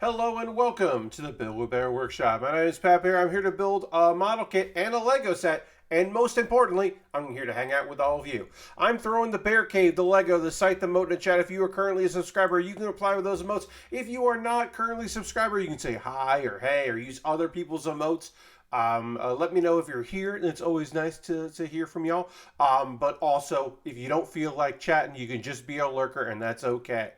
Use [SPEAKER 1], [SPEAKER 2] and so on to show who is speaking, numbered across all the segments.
[SPEAKER 1] Hello and welcome to the Build With Baer Workshop. My name is Pat Bear. I'm here to build a model kit and a Lego set, and most importantly, I'm here to hang out with all of you. I'm throwing the Bear Cave, the Lego, the site, the emote, and the chat. If you are currently a subscriber, you can reply with those emotes. If you are not currently a subscriber, you can say hi or hey or use other people's emotes. Let me know if you're here. It's always nice to hear from y'all. But also, if you don't feel like chatting, you can just be a lurker, and that's okay.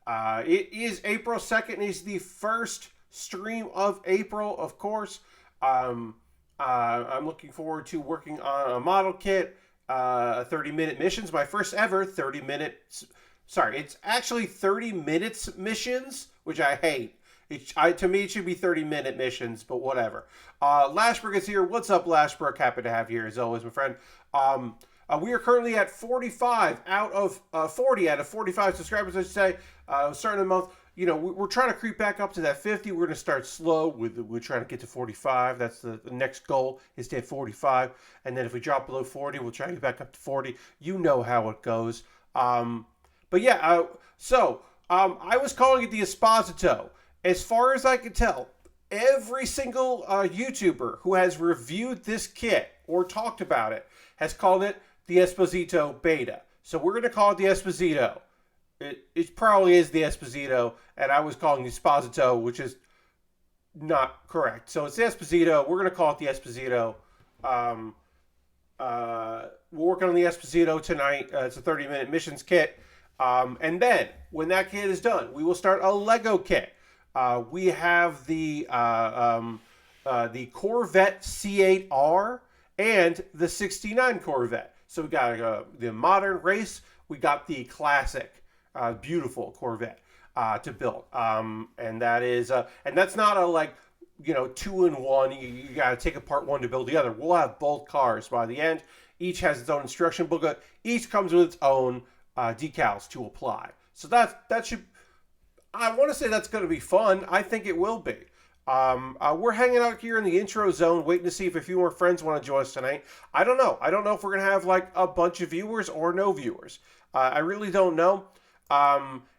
[SPEAKER 1] It is April 2nd. It's the first stream of April, of course. I'm looking forward to working on a model kit, 30-minute missions. My first ever 30-minute... Sorry, it's actually 30 minutes missions, which I hate. To me, it should be 30-minute missions, but whatever. Lashbrook is here. What's up, Lashbrook? Happy to have you here, as always, my friend. We are currently at 45 out of 40 out of 45 subscribers, I should say. Starting the month, you know, we're trying to creep back up to that 50. We're going to start slow. We're trying to get to 45. That's the next goal, is to hit 45. And then if we drop below 40, we'll try to get back up to 40. You know how it goes. But yeah, I was calling it the Espossito. As far as I can tell, every single YouTuber who has reviewed this kit or talked about it has called it the Espossito Beta. So we're going to call it the Espossito. It probably is the Espossito, and I was calling it the Espossito, which is not correct. So it's the Espossito. We're going to call it the Espossito. We're working on the Espossito tonight. It's a 30-minute missions kit. And then, when that kit is done, we will start a Lego kit. We have the Corvette C8R and the 69 Corvette. So we got the modern race. We got the classic, beautiful Corvette to build. And that is, and that's not a like, you know, 2-in-1. You got to take apart one to build the other. We'll have both cars by the end. Each has its own instruction booklet. Each comes with its own decals to apply. So that should. I want to say that's going to be fun. I think it will be. We're hanging out here in the intro zone, waiting to see if a few more friends want to join us tonight. I don't know. I don't know if we're going to have like a bunch of viewers or no viewers. I really don't know.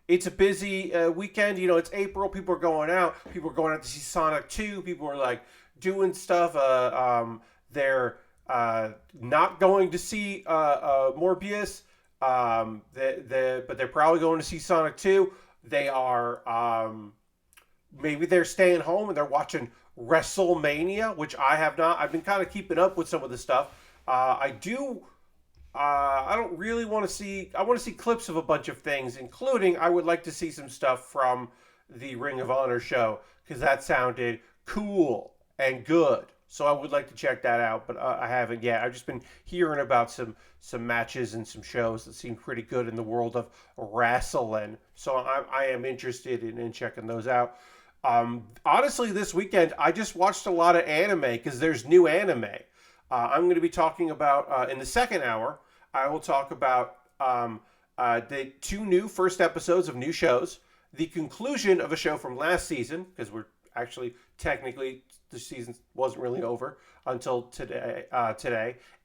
[SPEAKER 1] It's a busy weekend. You know, it's April. People are going out. People are going out to see Sonic 2. People are like doing stuff. They're not going to see Morbius. But they're probably going to see Sonic 2. They are, maybe they're staying home and they're watching WrestleMania, which I have not. I've been kind of keeping up with some of the stuff. I don't really want to see, I want to see clips of a bunch of things, including I would like to see some stuff from the Ring of Honor show, because that sounded cool and good. So I would like to check that out, but I haven't yet. I've just been hearing about some matches and some shows that seem pretty good in the world of wrestling. So I am interested in checking those out. Honestly, this weekend, I just watched a lot of anime because there's new anime. I'm going to be talking about, in the second hour, I will talk about the 2 new first episodes of new shows, the conclusion of a show from last season, because we're actually technically the season wasn't really over until today,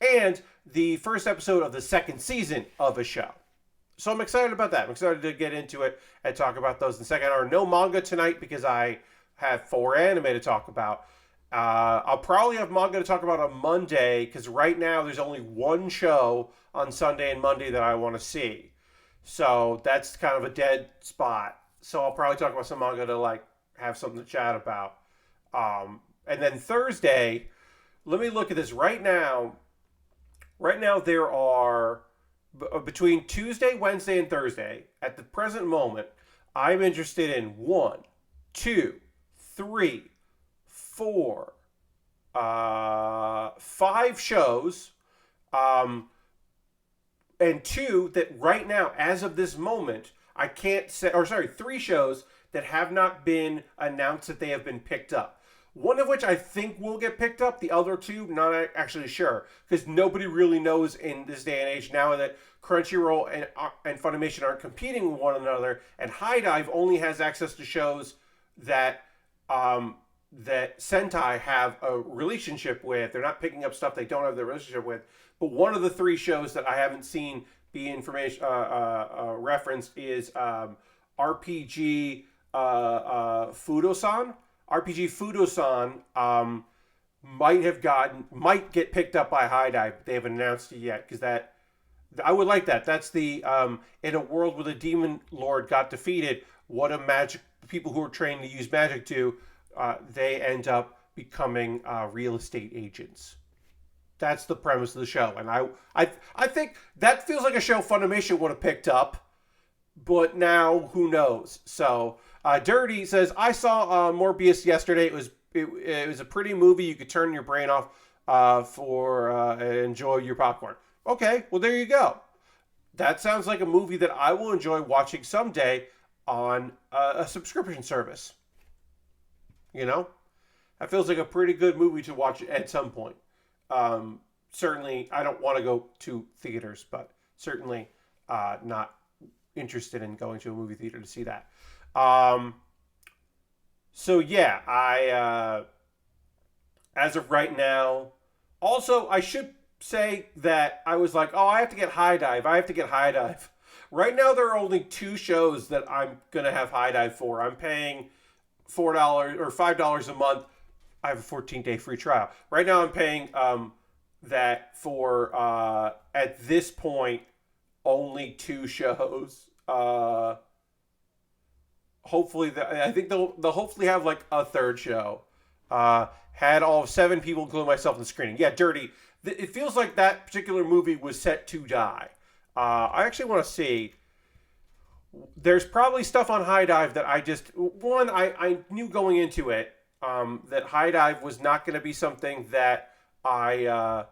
[SPEAKER 1] and the first episode of the second season of a show. So I'm excited about that. I'm excited to get into it and talk about those in the second hour. No manga tonight because I have 4 anime to talk about. I'll probably have manga to talk about on Monday because right now there's only 1 show on Sunday and Monday that I want to see. So that's kind of a dead spot. So I'll probably talk about some manga to like have something to chat about. And then Thursday, let me look at this right now. Right now there are, between Tuesday, Wednesday, and Thursday, at the present moment, I'm interested in 1, 2, 3, 4, 5 shows, and 2 that right now, as of this moment, I can't say, or sorry, 3 shows that have not been announced that they have been picked up. One of which I think will get picked up. The other 2, not actually sure. Because nobody really knows in this day and age now that Crunchyroll and Funimation aren't competing with one another. And High Dive only has access to shows that that Sentai have a relationship with. They're not picking up stuff they don't have the relationship with. But one of the 3 shows that I haven't seen be information referenced is RPG Fudo-san, RPG Fudo-san, might get picked up by High Dive, but they haven't announced it yet, because that I would like that. That's the in a world where the demon lord got defeated, what a magic people who are trained to use magic do, they end up becoming real estate agents. That's the premise of the show, and I think that feels like a show Funimation would have picked up, but now who knows? So Dirty says, I saw Morbius yesterday. It was a pretty movie. You could turn your brain off for enjoy your popcorn. Okay, well there you go. That sounds like a movie that I will enjoy watching someday on a subscription service. You know, that feels like a pretty good movie to watch at some point. Certainly, I don't want to go to theaters, but certainly not interested in going to a movie theater to see that. So yeah, I as of right now, also I should say that I was like, oh, I have to get High Dive. Right now, there are only 2 shows that I'm gonna have High Dive for. I'm paying $4 or $5 a month. I have a 14-day free trial. Right now, I'm paying that for at this point only 2 shows. Hopefully, I think they'll hopefully have like a 3rd show. Had all 7 people, including myself, in the screening. Yeah, Dirty. It feels like that particular movie was set to die. I actually want to see. There's probably stuff on High Dive that I knew going into it that High Dive was not going to be something that I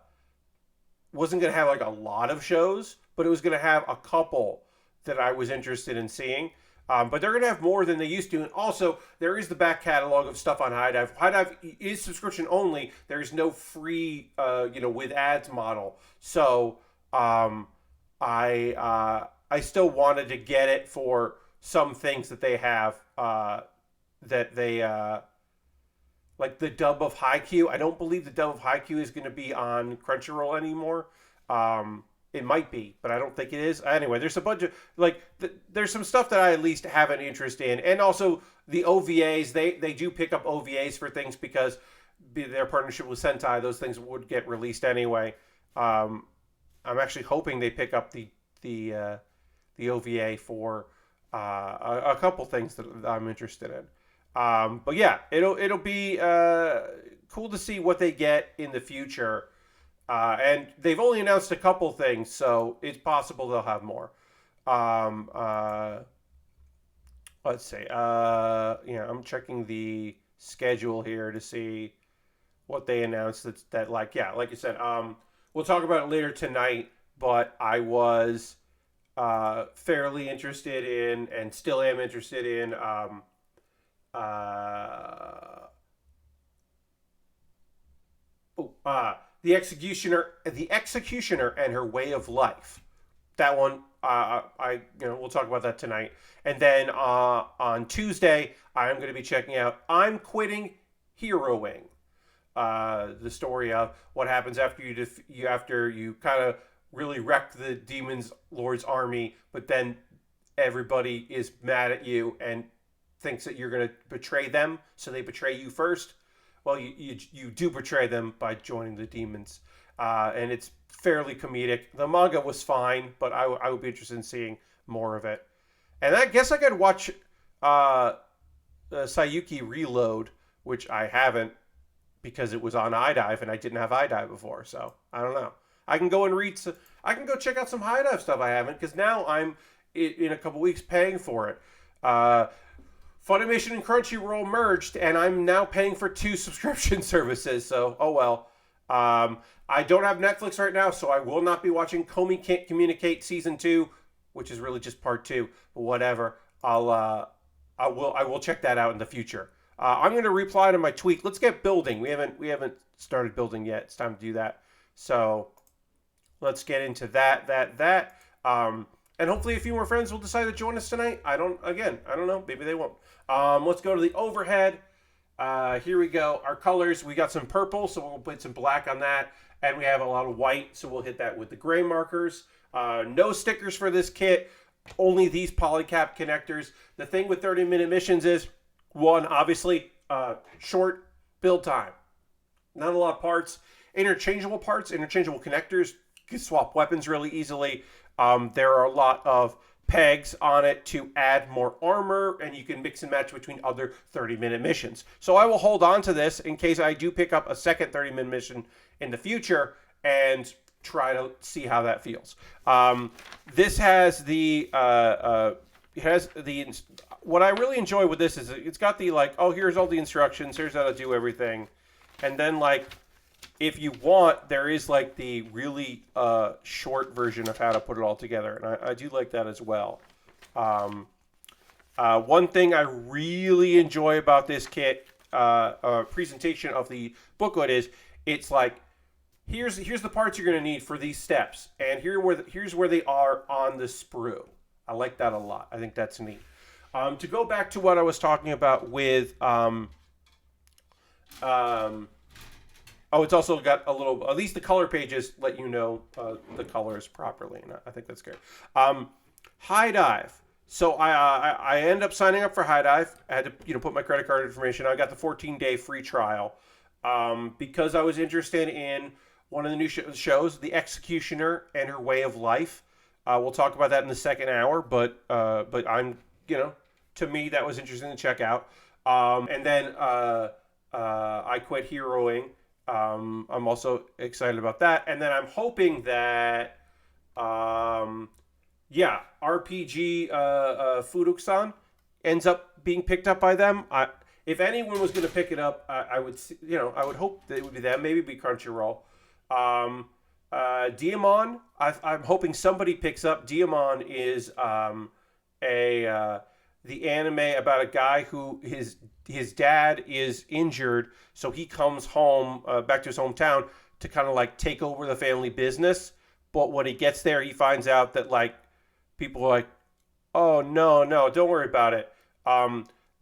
[SPEAKER 1] wasn't going to have like a lot of shows, but it was going to have a couple that I was interested in seeing. But they're going to have more than they used to. And also, there is the back catalog of stuff on High Dive. High Dive is subscription only. There's no free, with ads model. So I still wanted to get it for some things that they have that they like the dub of Haikyuu. I don't believe the dub of Haikyuu is going to be on Crunchyroll anymore. It might be, but I don't think it is. Anyway, there's a bunch of there's some stuff that I at least have an interest in, and also the OVAs. They do pick up OVAs for things because their partnership with Sentai, those things would get released anyway. I'm actually hoping they pick up the OVA for a couple things that I'm interested in. But yeah, it'll be cool to see what they get in the future. And they've only announced a couple things, so it's possible they'll have more. Let's see. I'm checking the schedule here to see what they announced. Like you said, we'll talk about it later tonight. But I was fairly interested in, and still am interested in, The Executioner and Her Way of Life. That one, we'll talk about that tonight. And then on Tuesday, I'm going to be checking out I'm Quitting Heroing. The story of what happens after you kind of really wreck the Demon's Lord's army, but then everybody is mad at you and thinks that you're going to betray them, so they betray you first. Well, you do betray them by joining the demons. And it's fairly comedic. The manga was fine, but I would be interested in seeing more of it. And I guess I could watch Sayuki Reload, which I haven't because it was on iDive and I didn't have iDive before. So I don't know. I can go and I can go check out some High Dive stuff I haven't, because now I'm in a couple weeks paying for it. Funimation and Crunchyroll merged, and I'm now paying for 2 subscription services. So, oh well. I don't have Netflix right now, so I will not be watching Komi Can't Communicate Season 2, which is really just Part 2. But whatever. I will check that out in the future. I'm going to reply to my tweet. Let's get building. We haven't started building yet. It's time to do that. So let's get into that. And hopefully a few more friends will decide to join us tonight. I don't know. Maybe they won't. Let's go to the overhead. Here we go. Our colors, we got some purple, so we'll put some black on that. And we have a lot of white, so we'll hit that with the gray markers. No stickers for this kit. only these polycap connectors. The thing with 30-minute missions is, one, obviously, short build time. Not a lot of parts. Interchangeable parts, interchangeable connectors. You can swap weapons really easily. There are a lot of pegs on it to add more armor, and you can mix and match between other 30-minute missions. So I will hold on to this in case I do pick up a second 30-minute mission in the future and try to see how that feels. This has the what I really enjoy with this is it's got the like, oh, here's all the instructions, here's how to do everything, and then like, if you want, there is like the really short version of how to put it all together, and I do like that as well. One thing I really enjoy about this kit presentation of the booklet is it's like, here's the parts you're going to need for these steps, and here's where they are on the sprue. I like that a lot. I think that's neat. To go back to what I was talking about with oh, it's also got a little, at least the color pages let you know the colors properly, and I think that's good. High Dive. So I ended up signing up for High Dive. I had to put my credit card information. I got the 14-day free trial because I was interested in one of the new shows, The Executioner and Her Way of Life. We'll talk about that in the second hour, but I'm, to me, that was interesting to check out. And then I Quit Heroing. I'm also excited about that. And then I'm hoping that, RPG Furuk-san ends up being picked up by them. If anyone was going to pick it up, I would hope that it would be them. Maybe it'd be Crunchyroll. Diamond, I'm hoping somebody picks up. Diamond is the anime about a guy who his dad is injured, so he comes home back to his hometown to kind of like take over the family business. But when he gets there, he finds out that like people are like, "Oh no, don't worry about it.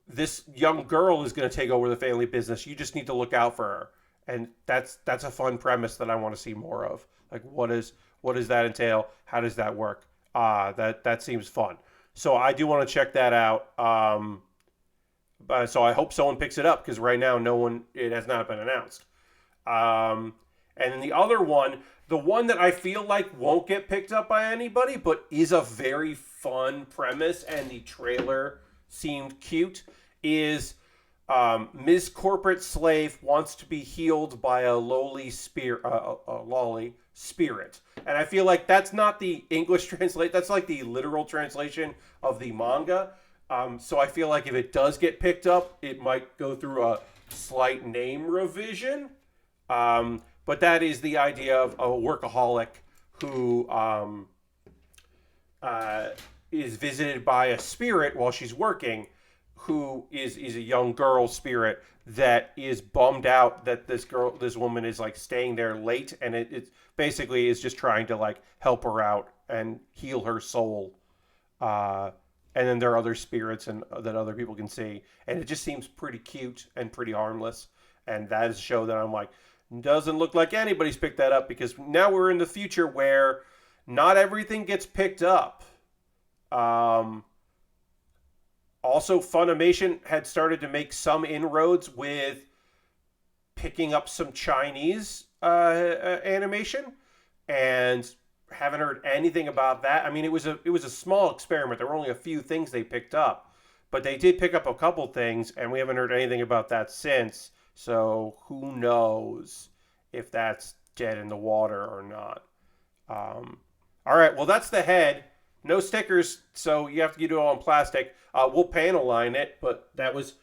[SPEAKER 1] This young girl is going to take over the family business. You just need to look out for her." And that's a fun premise that I want to see more of. Like, what does that entail? How does that work? That seems fun. So I do want to check that out. So I hope someone picks it up because right now it has not been announced. And then the other one, the one that I feel like won't get picked up by anybody, but is a very fun premise and the trailer seemed cute, is Ms. Corporate Slave wants to be healed by a lolly spirit. And I feel like that's not the English translate. That's like the literal translation of the manga. So I feel like if it does get picked up, it might go through a slight name revision. But that is the idea of a workaholic who is visited by a spirit while she's working, who is a young girl spirit that is bummed out that this woman is like staying there late, and it basically is just trying to like help her out and heal her soul. And then there are other spirits that other people can see, and it just seems pretty cute and pretty harmless. And that is a show that I'm like, doesn't look like anybody's picked that up, because now we're in the future where not everything gets picked up. Also, Funimation had started to make some inroads with picking up some Chinese animation, and haven't heard anything about that. I mean, it was a small experiment. There were only a few things they picked up, but they did pick up a couple things, and we haven't heard anything about that since. So who knows if that's dead in the water or not. All right, well, that's the head. No stickers, so you have to get it all in plastic. We'll panel line it, but that was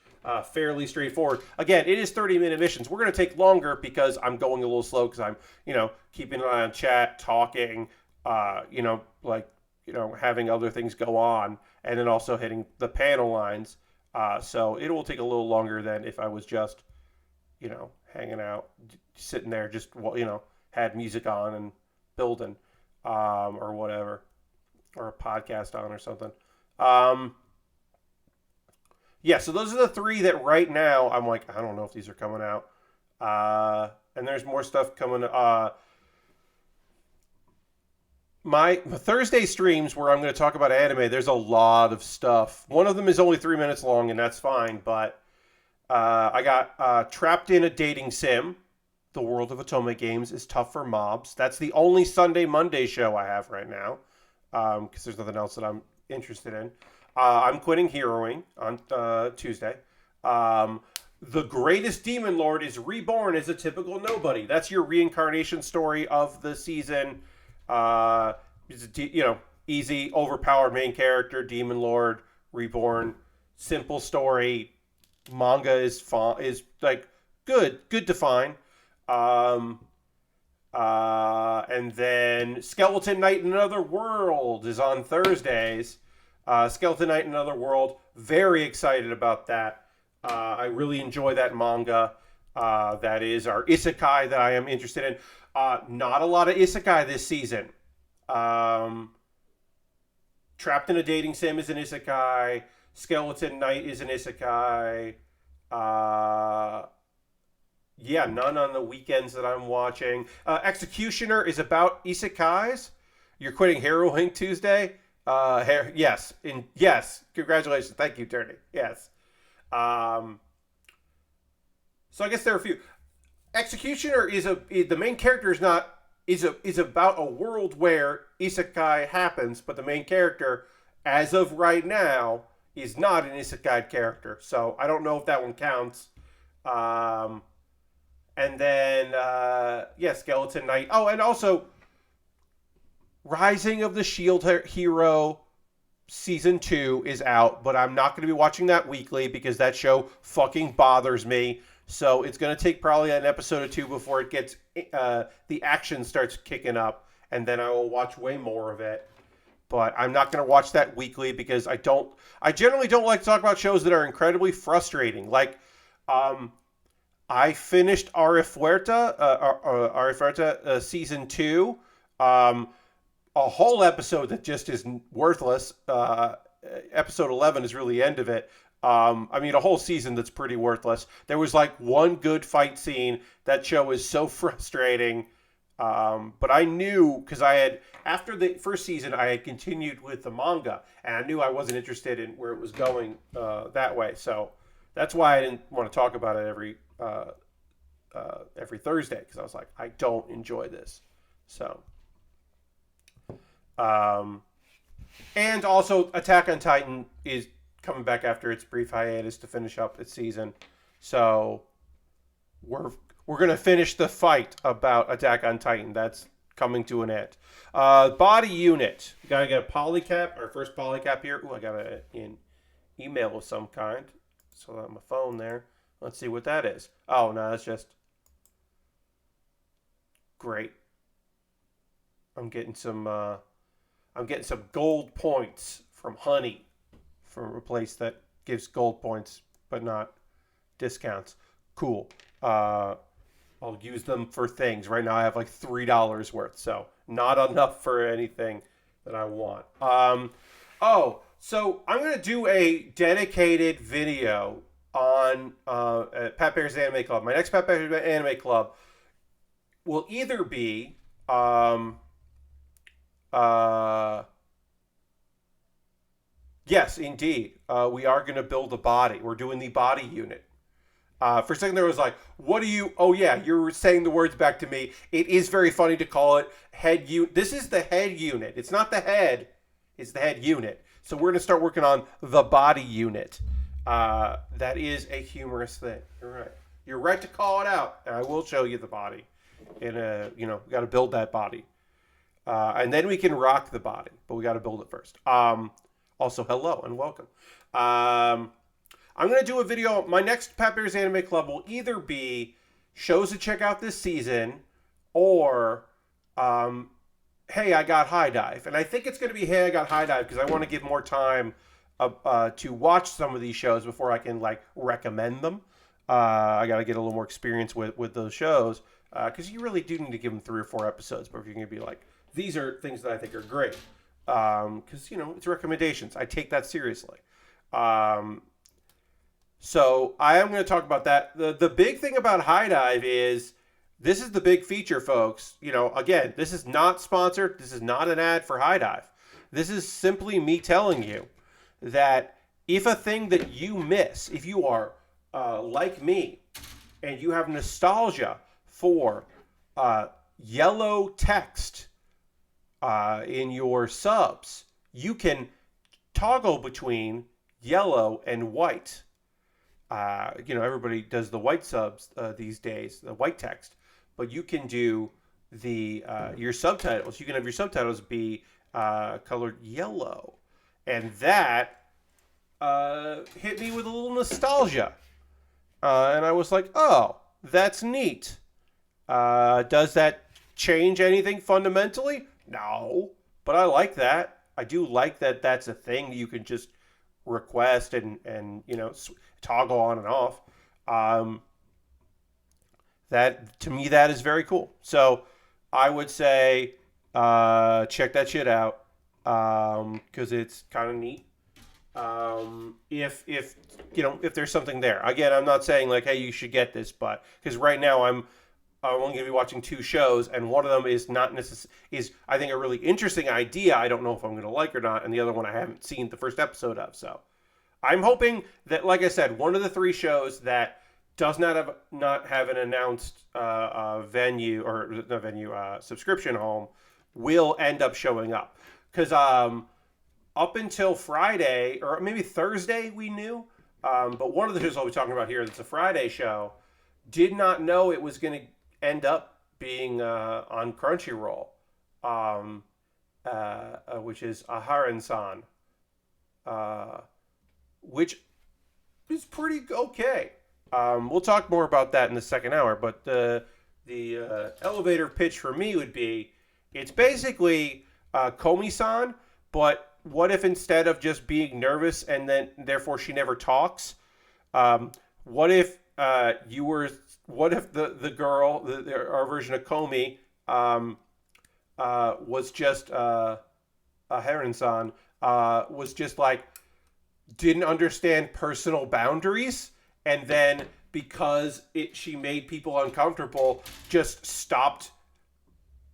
[SPEAKER 1] fairly straightforward. Again, it is 30-minute missions. We're going to take longer because I'm going a little slow because I'm, keeping an eye on chat, talking, having other things go on, and then also hitting the panel lines. So it will take a little longer than if I was just, hanging out, sitting there, just, had music on and building or whatever, or a podcast on or something. So those are the three that right now I'm like, I don't know if these are coming out. And there's more stuff coming. my Thursday streams where I'm going to talk about anime, there's a lot of stuff. One of them is only 3 minutes long, and that's fine. But I got Trapped in a Dating Sim. The World of Otome Games is Tough for Mobs. That's the only Sunday Monday show I have right now, because there's nothing else that I'm interested in. I'm quitting heroing on Tuesday. The Greatest Demon Lord is reborn as a typical nobody. That's your reincarnation story of the season. Easy, overpowered main character, Demon Lord, reborn, simple story. Manga is like good to find. And then Skeleton Knight in Another World is on Thursdays. Skeleton Knight in Another World, very excited about that. I really enjoy that manga. That is our isekai that I am interested in. Not a lot of isekai this season. Trapped in a Dating Sim is an isekai. Skeleton Knight is an isekai. None on the weekends that I'm watching. Executioner is about isekais. You're quitting Harrowing Tuesday. Yes, congratulations. Thank you, Turney. Yes. So I guess there are a few. Executioner the main character is about a world where isekai happens, but the main character, as of right now, is not an isekai character. So I don't know if that one counts. And then Skeleton Knight. Oh, and also Rising of the Shield Hero Season 2 is out, but I'm not going to be watching that weekly because that show fucking bothers me. So it's going to take probably an episode or two before it gets the action starts kicking up, and then I will watch way more of it. But I'm not going to watch that weekly because I generally don't like to talk about shows that are incredibly frustrating. Like, I finished Arifuerta Season 2. A whole episode that just is worthless. Episode 11 is really the end of it. A whole season that's pretty worthless. There was like one good fight scene. That show is so frustrating. But I knew, because after the first season, I had continued with the manga, and I knew I wasn't interested in where it was going that way. So that's why I didn't want to talk about it every Thursday, because I was like, I don't enjoy this. So, and also Attack on Titan is coming back after its brief hiatus to finish up its season. So we're gonna finish the fight about Attack on Titan. That's coming to an end. Body unit. We gotta get a polycap. Our first polycap here. Ooh, I got an email of some kind. So on my phone there. Let's see what that is. Oh no, that's just great. I'm getting some gold points from Honey, from a place that gives gold points but not discounts. Cool. I'll use them for things. Right now I have like $3 worth, so not enough for anything that I want. So I'm gonna do a dedicated video on Pat Bear's Anime Club. My next Pat Bear's Anime Club will either be yes, indeed. We are going to build a body. We're doing the body unit. For a second there was like, what do you... Oh, yeah, you're saying the words back to me. It is very funny to call it head unit. This is the head unit. It's not the head. It's the head unit. So we're going to start working on the body unit. That is a humorous thing. You're right. You're right to call it out. And I will show you the body. And, we got to build that body. And then we can rock the body. But we got to build it first. Also, hello and welcome. I'm going to do a video. My next Pat Bear's Anime Club will either be shows to check out this season or, hey, I got High Dive. And I think it's going to be Hey, I got High Dive because I want to give more time to watch some of these shows before I can, recommend them. I got to get a little more experience with those shows because you really do need to give them 3 or 4 episodes. But if you're going to be like, these are things that I think are great. Because, it's recommendations. I take that seriously. So I am going to talk about that. The big thing about High Dive is This is the big feature, folks. You know, again, this is not sponsored. This is not an ad for High Dive. This is simply me telling you that if a thing that you miss, if you are like me and you have nostalgia for yellow text in your subs, you can toggle between yellow and white. You know, everybody does the white subs these days, the white text, but you can do the your subtitles. You can have your subtitles be colored yellow, and that hit me with a little nostalgia, and I was like, "Oh, that's neat." Does that change anything fundamentally? No, but I like that. I do like that. That's a thing you can just request and you know, toggle on and off. That, to me, that is very cool. So I would say check that shit out because it's kind of neat. If you know, if there's something there. Again, I'm not saying like, hey, you should get this, but because right now I'm only going to be watching 2 shows, and one of them is not is I think a really interesting idea. I don't know if I'm going to like or not, and the other one I haven't seen the first episode of. So I'm hoping that, like I said, one of the 3 shows that does not have an announced venue or no venue subscription home will end up showing up, because up until Friday or maybe Thursday we knew, but one of the shows I'll be talking about here that's a Friday show did not know it was going to end up being on Crunchyroll, which is Aharen-san, which is pretty okay. We'll talk more about that in the second hour, but the elevator pitch for me would be, it's basically Komi-san, but what if instead of just being nervous and then therefore she never talks, what if what if the girl, our version of Komi, was just Aharen-san, was just like, didn't understand personal boundaries, and then because she made people uncomfortable, just stopped,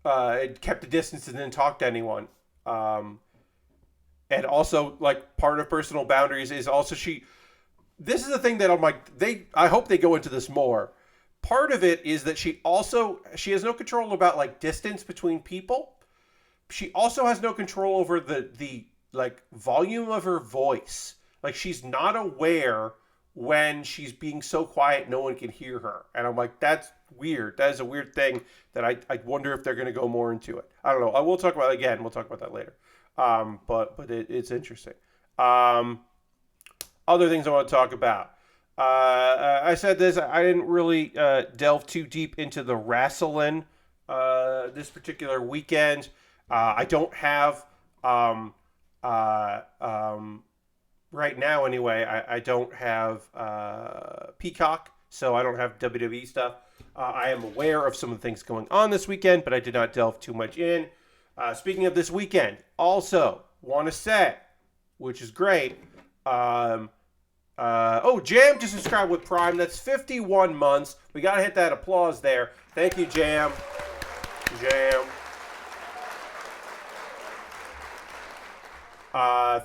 [SPEAKER 1] kept a distance and didn't talk to anyone. And also, like, part of personal boundaries is also this is the thing that I'm like, I hope they go into this more. Part of it is that she has no control about, like, distance between people. She also has no control over the like, volume of her voice. Like, she's not aware when she's being so quiet no one can hear her. And I'm like, that's weird. That is a weird thing that I wonder if they're going to go more into it. I don't know. I will talk about it again. We'll talk about that later. But it's interesting. Other things I want to talk about. I said this. I didn't really delve too deep into the wrestling this particular weekend. I don't have right now anyway. I don't have Peacock, so I don't have WWE stuff. I am aware of some of the things going on this weekend, but I did not delve too much in. Speaking of this weekend, also want to say, which is great. Jam just subscribed with Prime. That's 51 months. We got to hit that applause there. Thank you, Jam.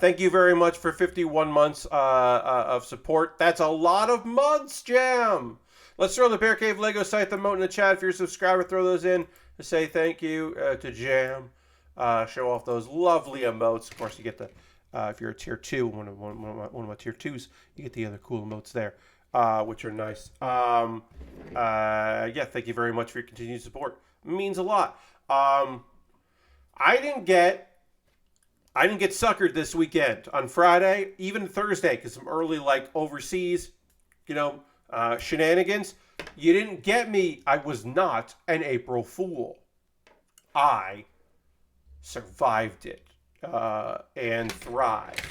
[SPEAKER 1] Thank you very much for 51 months of support. That's a lot of months, Jam. Let's throw the Bear Cave Lego site emote in the chat. If you're a subscriber, throw those in to say thank you to Jam. Show off those lovely emotes. Of course, you get the if you're a tier 2, one of my tier 2s, you get the other cool emotes there, which are nice. Thank you very much for your continued support. It means a lot. I didn't get suckered this weekend on Friday, even Thursday, because I'm early, like, overseas, shenanigans. You didn't get me. I was not an April Fool. I survived it and thrived.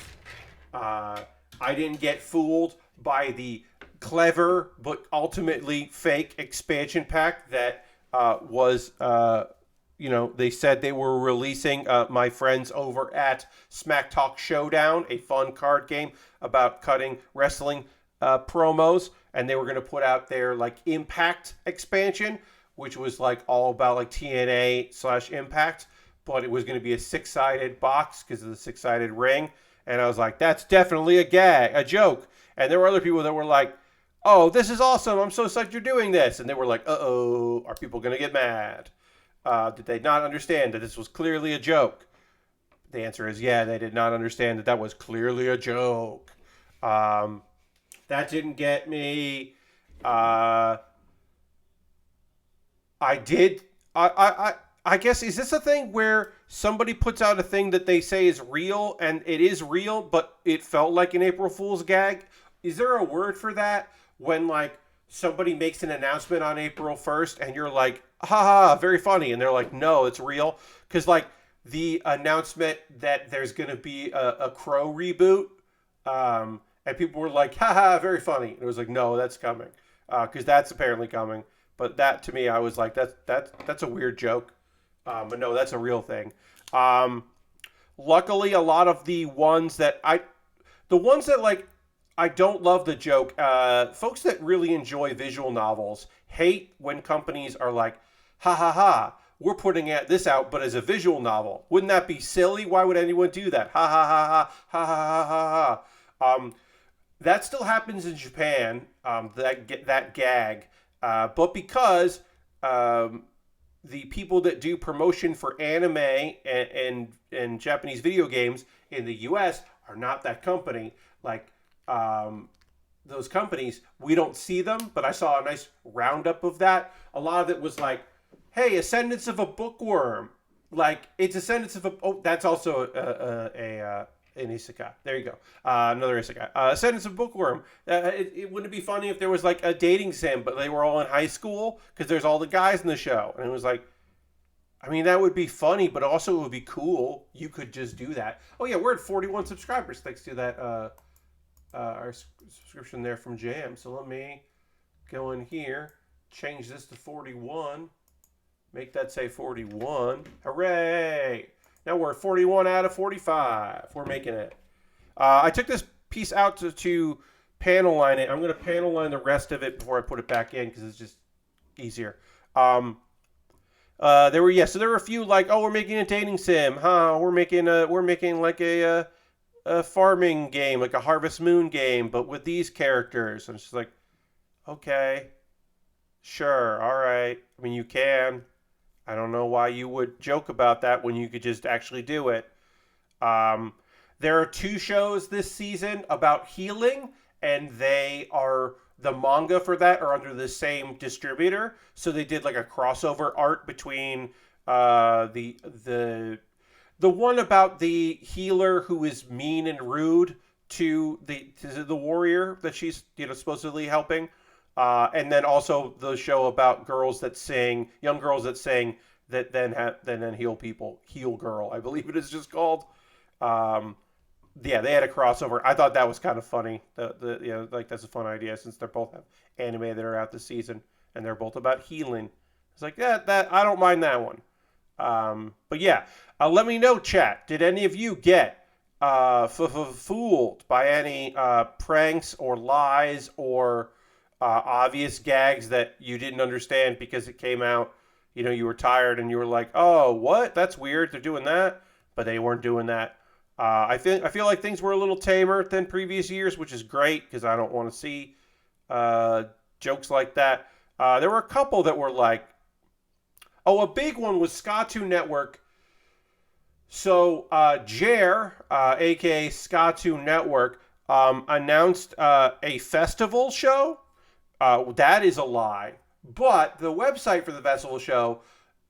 [SPEAKER 1] I didn't get fooled by the clever but ultimately fake expansion pack that was, they said they were releasing. My friends over at Smack Talk Showdown, a fun card game about cutting wrestling promos, and they were going to put out their, like, Impact expansion, which was like all about like TNA/Impact, but it was going to be a 6-sided box because of the 6-sided ring. And I was like, that's definitely a joke. And there were other people that were like, oh, this is awesome. I'm so psyched you're doing this. And they were like, uh-oh, are people going to get mad? Did they not understand that this was clearly a joke? The answer is yeah, they did not understand that was clearly a joke. That didn't get me. I did. I guess, is this a thing where somebody puts out a thing that they say is real and it is real, but it felt like an April Fool's gag? Is there a word for that when like somebody makes an announcement on April 1st and you're like, haha, very funny. And they're like, no, it's real. Because like the announcement that there's going to be a Crow reboot, and people were like, haha, very funny. And it was like, no, that's coming. Because that's apparently coming. But that, to me, I was like, that's a weird joke. But no, that's a real thing. Luckily, a lot of the ones that I don't love the joke. Folks that really enjoy visual novels hate when companies are like, ha ha ha, we're putting this out, but as a visual novel. Wouldn't that be silly? Why would anyone do that? Ha ha ha ha ha ha ha ha. That still happens in Japan. That gag, but because the people that do promotion for anime and Japanese video games in the U.S. are not that company. Like those companies, we don't see them, but I saw a nice roundup of that. A lot of it was like, hey, Ascendance of a Bookworm. Like, it's Ascendance of a... Oh, that's also an isekai. There you go. Another isekai. Ascendance of Bookworm. It wouldn't be funny if there was like a dating sim, but they were all in high school because there's all the guys in the show. And it was like, I mean, that would be funny, but also it would be cool. You could just do that. Oh, yeah, we're at 41 subscribers thanks to that our subscription there from Jam. So let me go in here, change this to 41. Make that say 41. Hooray! Now we're 41 out of 45. We're making it. I took this piece out to panel line it. I'm going to panel line the rest of it before I put it back in because it's just easier. There were a few like, oh, we're making a dating sim, huh? We're making like a farming game, like a Harvest Moon game, but with these characters. I'm just like, okay, sure, all right. I mean, you can. I don't know why you would joke about that when you could just actually do it. There are 2 shows this season about healing, and the manga for that are under the same distributor. So they did like a crossover art between the one about the healer who is mean and rude to the warrior that she's supposedly helping. And then also the show about young girls that sing that then heal people. Heal Girl, I believe it is just called. They had a crossover. I thought that was kind of funny. That's a fun idea since they both have anime that are out this season and they're both about healing. It's like that I don't mind that one. But yeah, let me know, chat. Did any of you get fooled by any pranks or lies or obvious gags that you didn't understand because it came out, you were tired and you were like, oh, what? That's weird. They're doing that. But they weren't doing that. I feel like things were a little tamer than previous years, which is great because I don't want to see jokes like that. There were a couple that were like, a big one was Skatu Network. So Jer, aka Skatu Network, announced a festival show. That is a lie. But the website for the festival show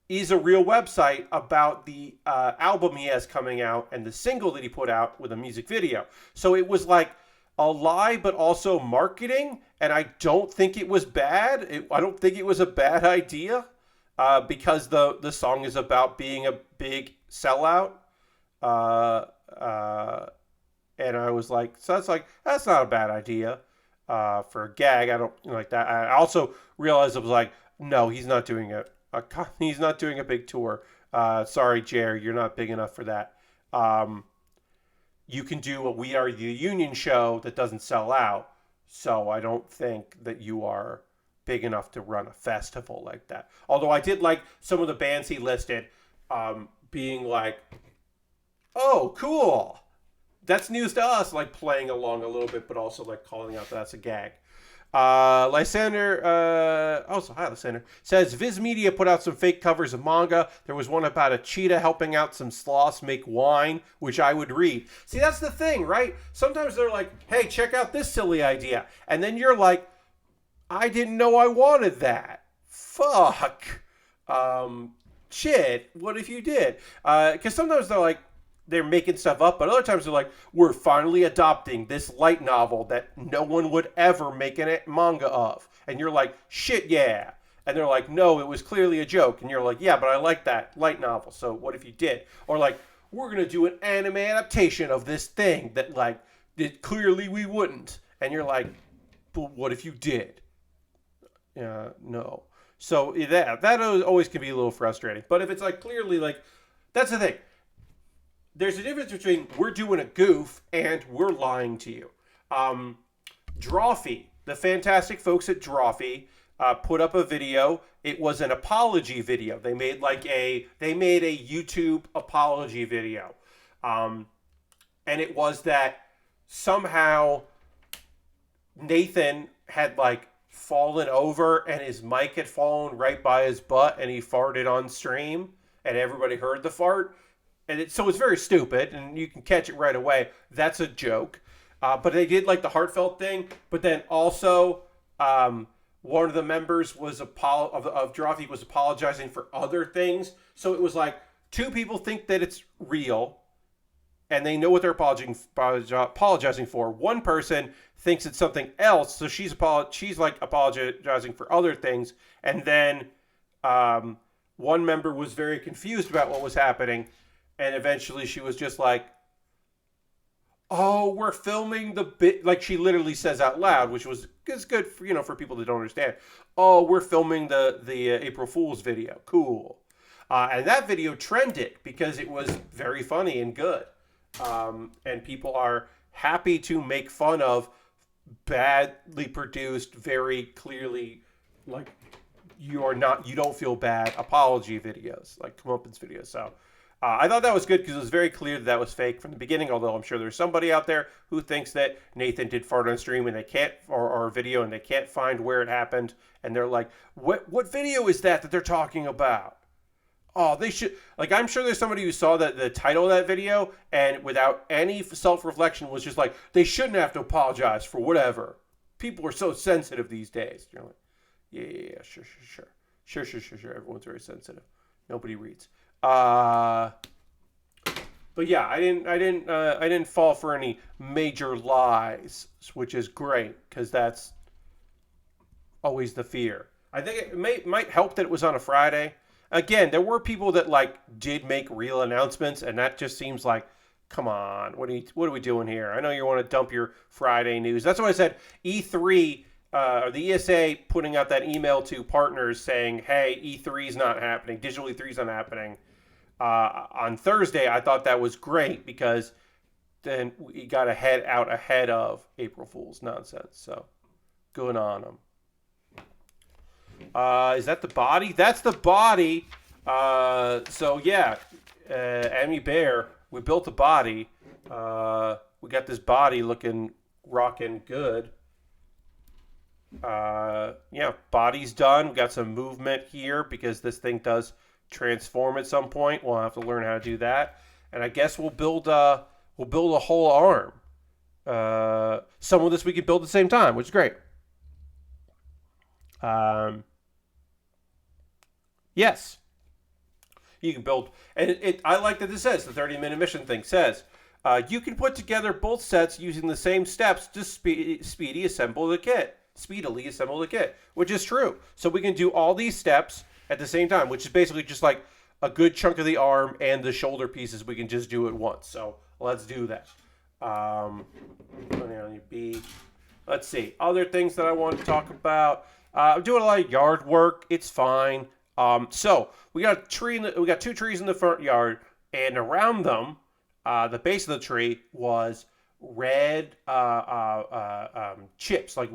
[SPEAKER 1] is a real website about the album he has coming out and the single that he put out with a music video. So it was like a lie, but also marketing. And I don't think it was bad. I don't think it was a bad idea because the song is about being a big sellout. And I was like, so that's not a bad idea. For a gag, I don't like that. I also realized I was like, no, he's not doing he's not doing a big tour. Sorry, Jer, you're not big enough for that. You can do a We Are the Union show that doesn't sell out. So I don't think that you are big enough to run a festival like that. Although I did like some of the bands he listed being like, oh, cool. That's news to us, like playing along a little bit, but also like calling out that that's a gag. Lysander, also hi Lysander, says Viz Media put out some fake covers of manga. There was one about a cheetah helping out some sloths make wine, which I would read. See, that's the thing, right? Sometimes they're like, hey, check out this silly idea. And then you're like, I didn't know I wanted that. Fuck. Shit, what if you did? Because sometimes they're like, they're making stuff up, but other times they're like, we're finally adopting this light novel that no one would ever make a manga of. And you're like, shit, yeah. And they're like, no, it was clearly a joke. And you're like, yeah, but I like that light novel, so what if you did? Or like, we're going to do an anime adaptation of this thing that like, clearly we wouldn't. And you're like, but what if you did? No. So that always can be a little frustrating. But if it's like clearly like, that's the thing. There's a difference between we're doing a goof and we're lying to you. Drawfee, the fantastic folks at Drawfee, put up a video. It was an apology video. They made a YouTube apology video. And it was that somehow Nathan had like fallen over and his mic had fallen right by his butt and he farted on stream and everybody heard the fart. And so it's very stupid, and you can catch it right away. That's a joke. But they did like the heartfelt thing. But then also, one of the members was of Drawfee was apologizing for other things. So it was like two people think that it's real, and they know what they're apologizing for. One person thinks it's something else, so she's like apologizing for other things. And then one member was very confused about what was happening. And eventually she was just like, oh, we're filming the bit. Like she literally says out loud, which is good for, for people that don't understand. Oh, we're filming the April Fool's video. Cool. And that video trended because it was very funny and good. And people are happy to make fun of badly produced, very clearly like you don't feel bad apology videos, like comeuppance videos. So I thought that was good because it was very clear that was fake from the beginning, although I'm sure there's somebody out there who thinks that Nathan did fart on stream and they can't, or video, and they can't find where it happened. And they're like, what video is that they're talking about? Oh, they should, like, I'm sure there's somebody who saw the title of that video and without any self-reflection was just like, they shouldn't have to apologize for whatever. People are so sensitive these days. You're like, yeah, sure. Sure. Everyone's very sensitive. Nobody reads. But yeah, I didn't fall for any major lies, which is great because that's always the fear. I think it might help that it was on a Friday. Again, there were people that like did make real announcements, and that just seems like, come on, what are we doing here? I know you want to dump your Friday news. That's why I said E3. The ESA putting out that email to partners saying, hey, E3 is not happening. Digital E3 is not happening. On Thursday, I thought that was great because then we got out ahead of April Fool's nonsense. So good on them. Is that the body? That's the body. So yeah, Amy Bear, we built a body. We got this body looking rocking good. Yeah, body's done. We got some movement here because this thing does transform at some point. We'll have to learn how to do that, and I guess we'll build a whole arm. Some of this we could build at the same time, which is great. Yes, you can build, and I like that this says the 30-minute mission thing says you can put together both sets using the same steps to speedily assemble the kit, which is true. So we can do all these steps at the same time, which is basically just like a good chunk of the arm and the shoulder pieces we can just do at once. So let's do that. Let's see. Other things that I want to talk about. I'm doing a lot of yard work. It's fine. So we got we got two trees in the front yard, and around them, the base of the tree was red chips, like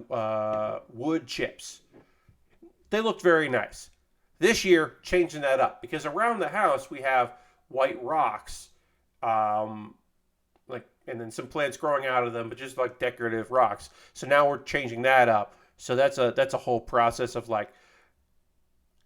[SPEAKER 1] wood chips. They looked very nice. This year, changing that up because around the house we have white rocks, and then some plants growing out of them, but just like decorative rocks. So now we're changing that up. So that's a whole process of like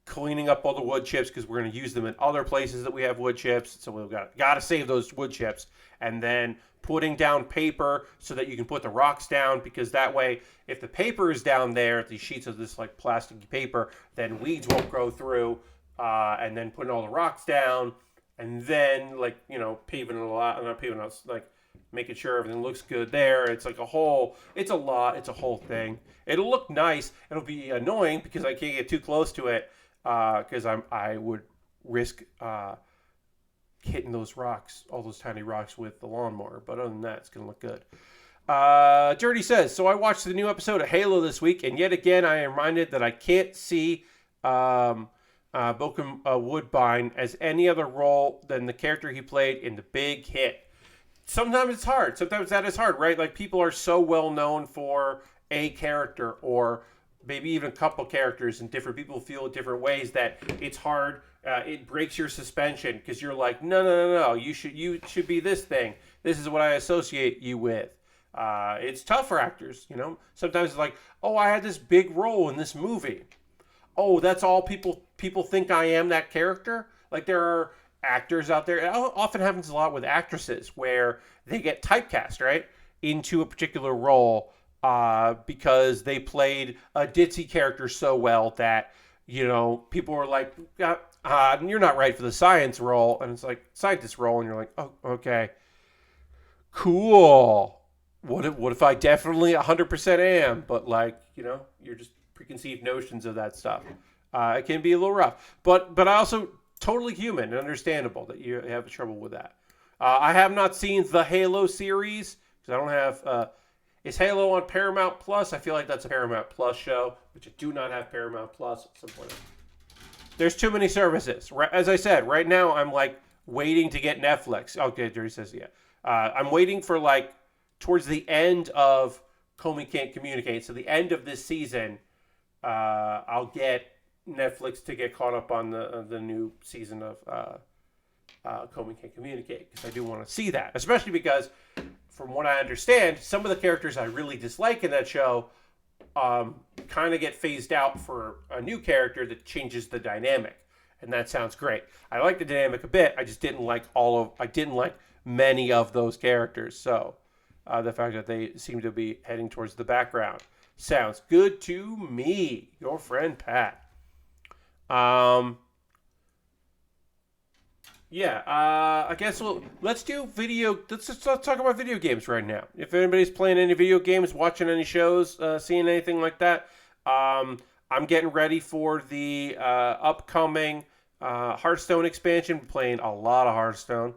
[SPEAKER 1] cleaning up all the wood chips because we're going to use them in other places that we have wood chips. So we've got to save those wood chips, and then putting down paper so that you can put the rocks down, because that way, if the paper is down there, these sheets of this like plastic paper, then weeds won't grow through. And then putting all the rocks down, and then paving it a lot, not paving it, like making sure everything looks good there. It's like it's a whole thing. It'll look nice. It'll be annoying because I can't get too close to it. Because I would risk hitting those rocks, all those tiny rocks with the lawnmower. But other than that, it's going to look good. Dirty says, so I watched the new episode of Halo this week, and yet again I am reminded that I can't see Bokeem Woodbine as any other role than the character he played in The Big Hit. Sometimes it's hard. Sometimes that is hard, right? Like, people are so well known for a character, or maybe even a couple characters, and different people feel it different ways, that it's hard. It breaks your suspension because you're like, no. You should be this thing. This is what I associate you with. It's tough for actors, Sometimes it's like, oh, I had this big role in this movie. Oh, that's all people think I am, that character. Like, there are actors out there. It often happens a lot with actresses where they get typecast, right, into a particular role. Because they played a ditzy character so well that, people were like, you're not right for the science role. And it's like, scientist role. And you're like, oh, okay, cool. What if I definitely 100% am? But you're just preconceived notions of that stuff. It can be a little rough. But I also totally human and understandable that you have trouble with that. I have not seen the Halo series because I don't have... Is Halo on Paramount Plus? I feel like that's a Paramount Plus show, which I do not have Paramount Plus at some point. There's too many services. As I said, right now I'm like waiting to get Netflix. Okay, Dirty says yeah. I'm waiting for towards the end of Comey Can't Communicate. So the end of this season, I'll get Netflix to get caught up on the new season of Comey Can't Communicate, because I do want to see that, especially because, from what I understand, some of the characters I really dislike in that show kind of get phased out for a new character that changes the dynamic, and that sounds great. I like the dynamic a bit. I just didn't like many of those characters. So the fact that they seem to be heading towards the background sounds good to me. Your friend Pat. I guess let's do video. Let's talk about video games right now. If anybody's playing any video games, watching any shows, seeing anything like that, I'm getting ready for the upcoming Hearthstone expansion. I'm playing a lot of Hearthstone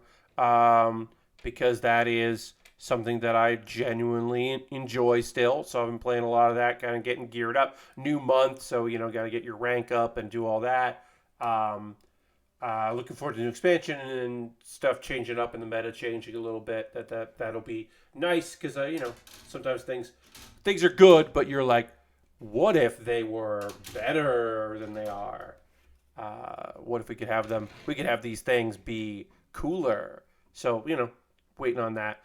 [SPEAKER 1] because that is something that I genuinely enjoy still. So I've been playing a lot of that, kind of getting geared up. New month, so got to get your rank up and do all that. Looking forward to the new expansion and stuff changing up, and the meta changing a little bit. That'll be nice because sometimes things are good, but you're like, what if they were better than they are? What if we could have them? We could have these things be cooler. So waiting on that.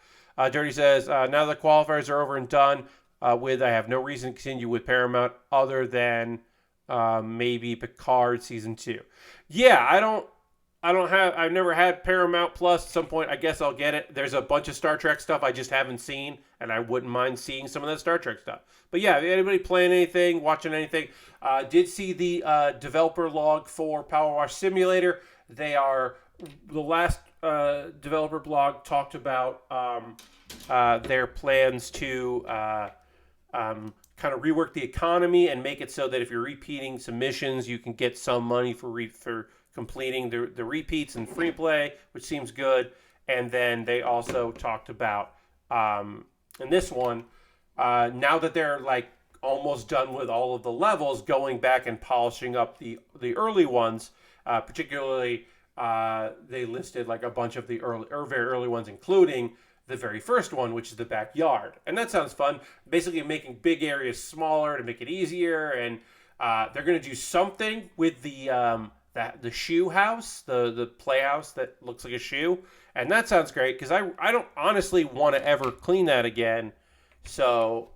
[SPEAKER 1] Dirty says now the qualifiers are over and done with. I have no reason to continue with Paramount other than maybe Picard season 2. Yeah, I've never had Paramount Plus. At some point, I guess I'll get it. There's a bunch of Star Trek stuff I just haven't seen, and I wouldn't mind seeing some of that Star Trek stuff. But yeah, anybody playing anything, watching anything, did see the developer log for Power Wash Simulator. The last developer blog talked about their plans to kind of rework the economy and make it so that if you're repeating submissions, you can get some money for completing the repeats and free play, which seems good. And then they also talked about in this one, now that they're almost done with all of the levels, going back and polishing up the early ones, particularly they listed a bunch of the very early ones, including the very first one, which is the backyard. And that sounds fun. Basically making big areas smaller to make it easier. And They're gonna do something with the shoe house, the playhouse that looks like a shoe, and that sounds great because I don't honestly want to ever clean that again. So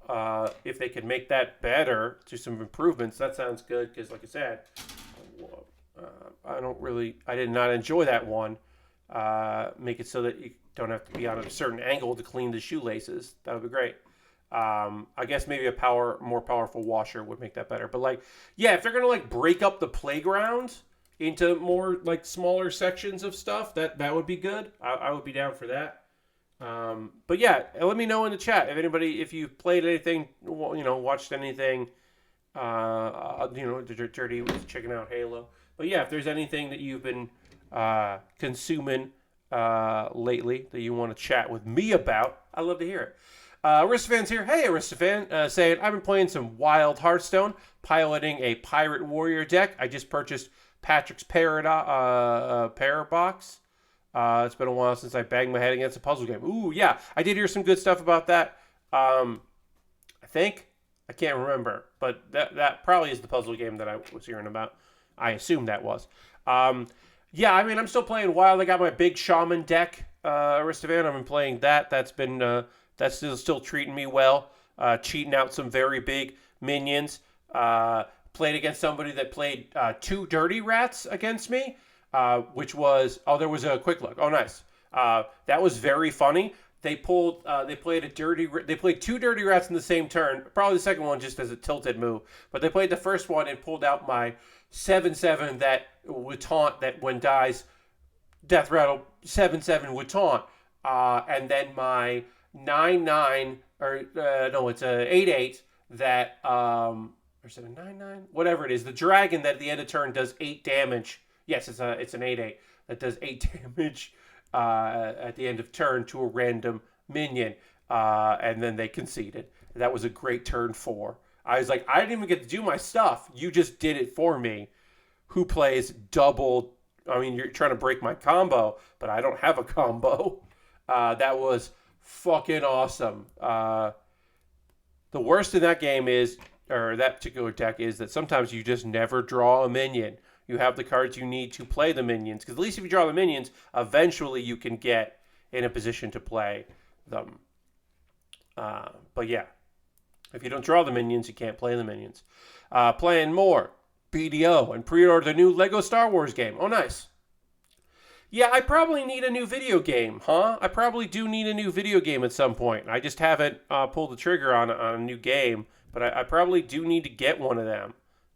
[SPEAKER 1] if they could make that better, do some improvements, that sounds good. Because like I said, I did not enjoy that one. Make it so that you don't have to be on a certain angle to clean the shoelaces. That would be great. I guess maybe more powerful washer would make that better. But like, yeah, if they're gonna like break up the playground into more like smaller sections of stuff, that would be good. I would be down for that. But yeah, let me know in the chat if you played anything, watched anything, Dirty checking out Halo. But yeah, if there's anything that you've been consuming lately that you want to chat with me about, I'd love to hear it. Aristofan's here. Hey, Aristofan, saying, I've been playing some Wild Hearthstone, piloting a Pirate Warrior deck. I just purchased Patrick's Parabox. It's been a while since I banged my head against a puzzle game. Ooh, yeah. I did hear some good stuff about that. I think. I can't remember. But that probably is the puzzle game that I was hearing about. I assume that was. Yeah, I mean, I'm still playing Wild. I got my big Shaman deck, Aristofan. I've been playing that. That's still treating me well. Cheating out some very big minions. Played against somebody that played 2 Dirty Rats against me. Which was there was a quick look. Oh, nice. That was very funny. They played 2 Dirty Rats in the same turn. Probably the second one just as a tilted move. But they played the first one and pulled out my 7/7 that would taunt, that when dies, death rattle 7/7 would taunt. And then my 9/9 it's a 8/8 that or is it a 9/9? Whatever it is, the dragon that at the end of turn does 8 damage. Yes, it's an 8/8 that does 8 damage at the end of turn to a random minion, and then they conceded. That was a great turn 4. I was like, I didn't even get to do my stuff. You just did it for me. Who plays double? I mean, you're trying to break my combo, but I don't have a combo. That was fucking awesome. The worst in that game or that particular deck is that sometimes you just never draw a minion. You have the cards you need to play the minions. Because at least if you draw the minions, eventually you can get in a position to play them. But yeah, if you don't draw the minions, you can't play the minions. Playing more BDO and pre-order the new Lego Star Wars game. Oh, nice. Yeah, I probably need a new video game, huh? I probably do need a new video game at some point. I just haven't pulled the trigger on a new game. But I probably do need to get one of them.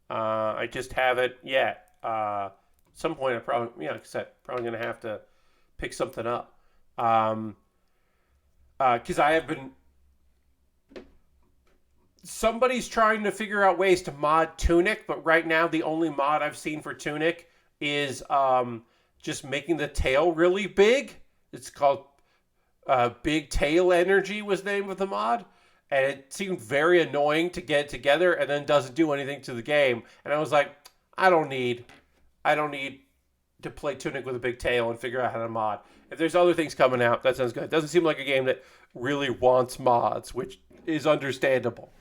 [SPEAKER 1] I just haven't yet. At some point, I probably, like I said, probably going to have to pick something up. Because I have been... Somebody's trying to figure out ways to mod Tunic, but right now the only mod I've seen for Tunic is just making the tail really big. It's called Big Tail Energy was the name of the mod. And it seemed very annoying to get together and then doesn't do anything to the game. And I was like, I don't need to play Tunic with a big tail and figure out how to mod. If there's other things coming out, that sounds good. It doesn't seem like a game that really wants mods, which is understandable.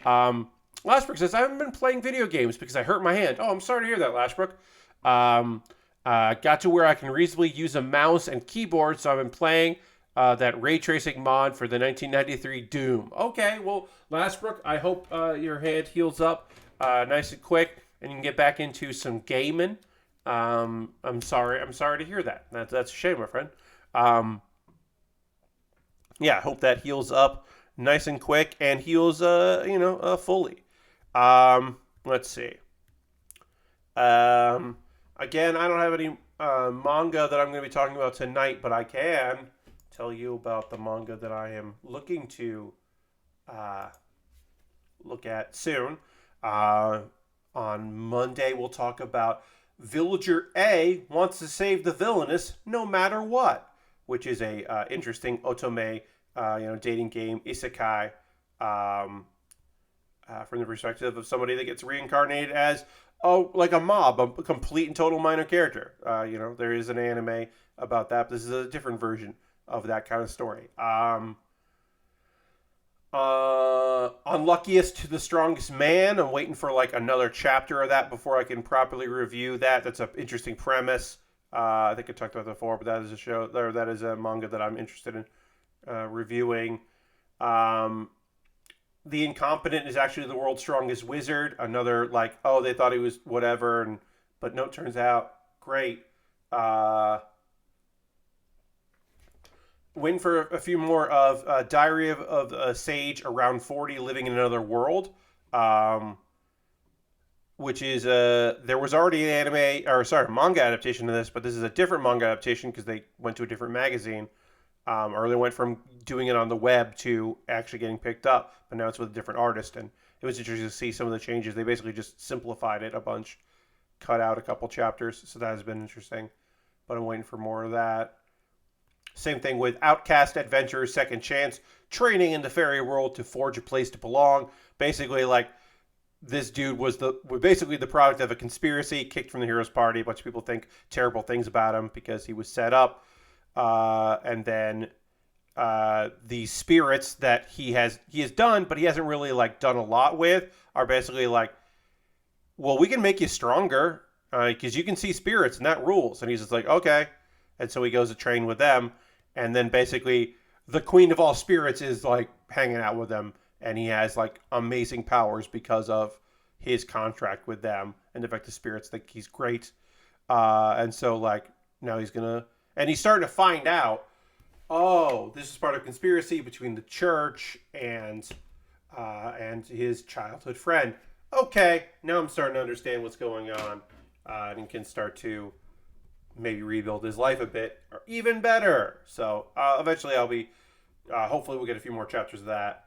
[SPEAKER 1] Lashbrook says, I haven't been playing video games because I hurt my hand. Oh, I'm sorry to hear that, Lashbrook. Got to where I can reasonably use a mouse and keyboard, so I've been playing that ray tracing mod for the 1993 Doom. Okay, well, Lashbrook, I hope your hand heals up nice and quick and you can get back into some gaming. I'm sorry to hear that. That's a shame, my friend. Yeah, I hope that heals up nice and quick and heals, fully. Let's see. Again, I don't have any manga that I'm going to be talking about tonight, but I can tell you about the manga that I am looking to look at soon. On Monday, we'll talk about Villager A Wants to Save the Villainous No Matter What, which is a interesting otome, dating game isekai from the perspective of somebody that gets reincarnated as like a mob, a complete and total minor character. There is an anime about that, but this is a different version of that kind of story. On Unluckiest to the Strongest Man. I'm waiting for like another chapter of that before I can properly review that. That's an interesting premise. I think I talked about that before, but that is a show, or that is a manga that I'm interested in reviewing. The Incompetent is actually the world's strongest wizard. Another like, oh, they thought he was whatever, but no, it turns out great. Waiting for a few more of Diary of a Sage Around 40 Living in Another World, which is there was already an manga adaptation of this, but this is a different manga adaptation because they went to a different magazine, or they went from doing it on the web to actually getting picked up, but now it's with a different artist, and it was interesting to see some of the changes. They basically just simplified it a bunch, cut out a couple chapters, so that has been interesting, but I'm waiting for more of that. Same thing with Outcast Adventurers Second Chance, training in the fairy world to forge a place to belong. Basically, like, this dude was basically the product of a conspiracy, kicked from the hero's party. A bunch of people think terrible things about him because he was set up. And then the spirits that he has done, but he hasn't really like done a lot with, are basically like, well, we can make you stronger because you can see spirits and that rules. And he's just like, okay. And so he goes to train with them. And then basically the queen of all spirits is like hanging out with them. And he has like amazing powers because of his contract with them. And the fact the spirits think he's great. And so like now he's and he's starting to find out, oh, this is part of a conspiracy between the church and his childhood friend. Okay, now I'm starting to understand what's going on. And can start to maybe rebuild his life a bit, or even better. So eventually I'll be, hopefully we'll get a few more chapters of that.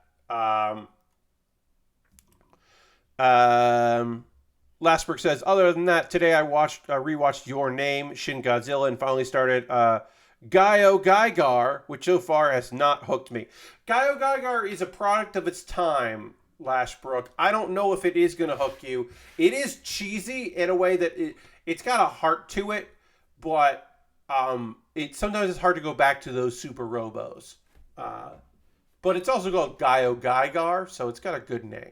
[SPEAKER 1] Lastbrook says, other than that, today I rewatched Your Name, Shin Godzilla, and finally started Gaio Gaigar, which so far has not hooked me. Gaio Gaigar is a product of its time, Lashbrook. I don't know if it is going to hook you. It is cheesy in a way that it's got a heart to it, but sometimes it's hard to go back to those super robos. But it's also called Gaio Gaigar, so it's got a good name.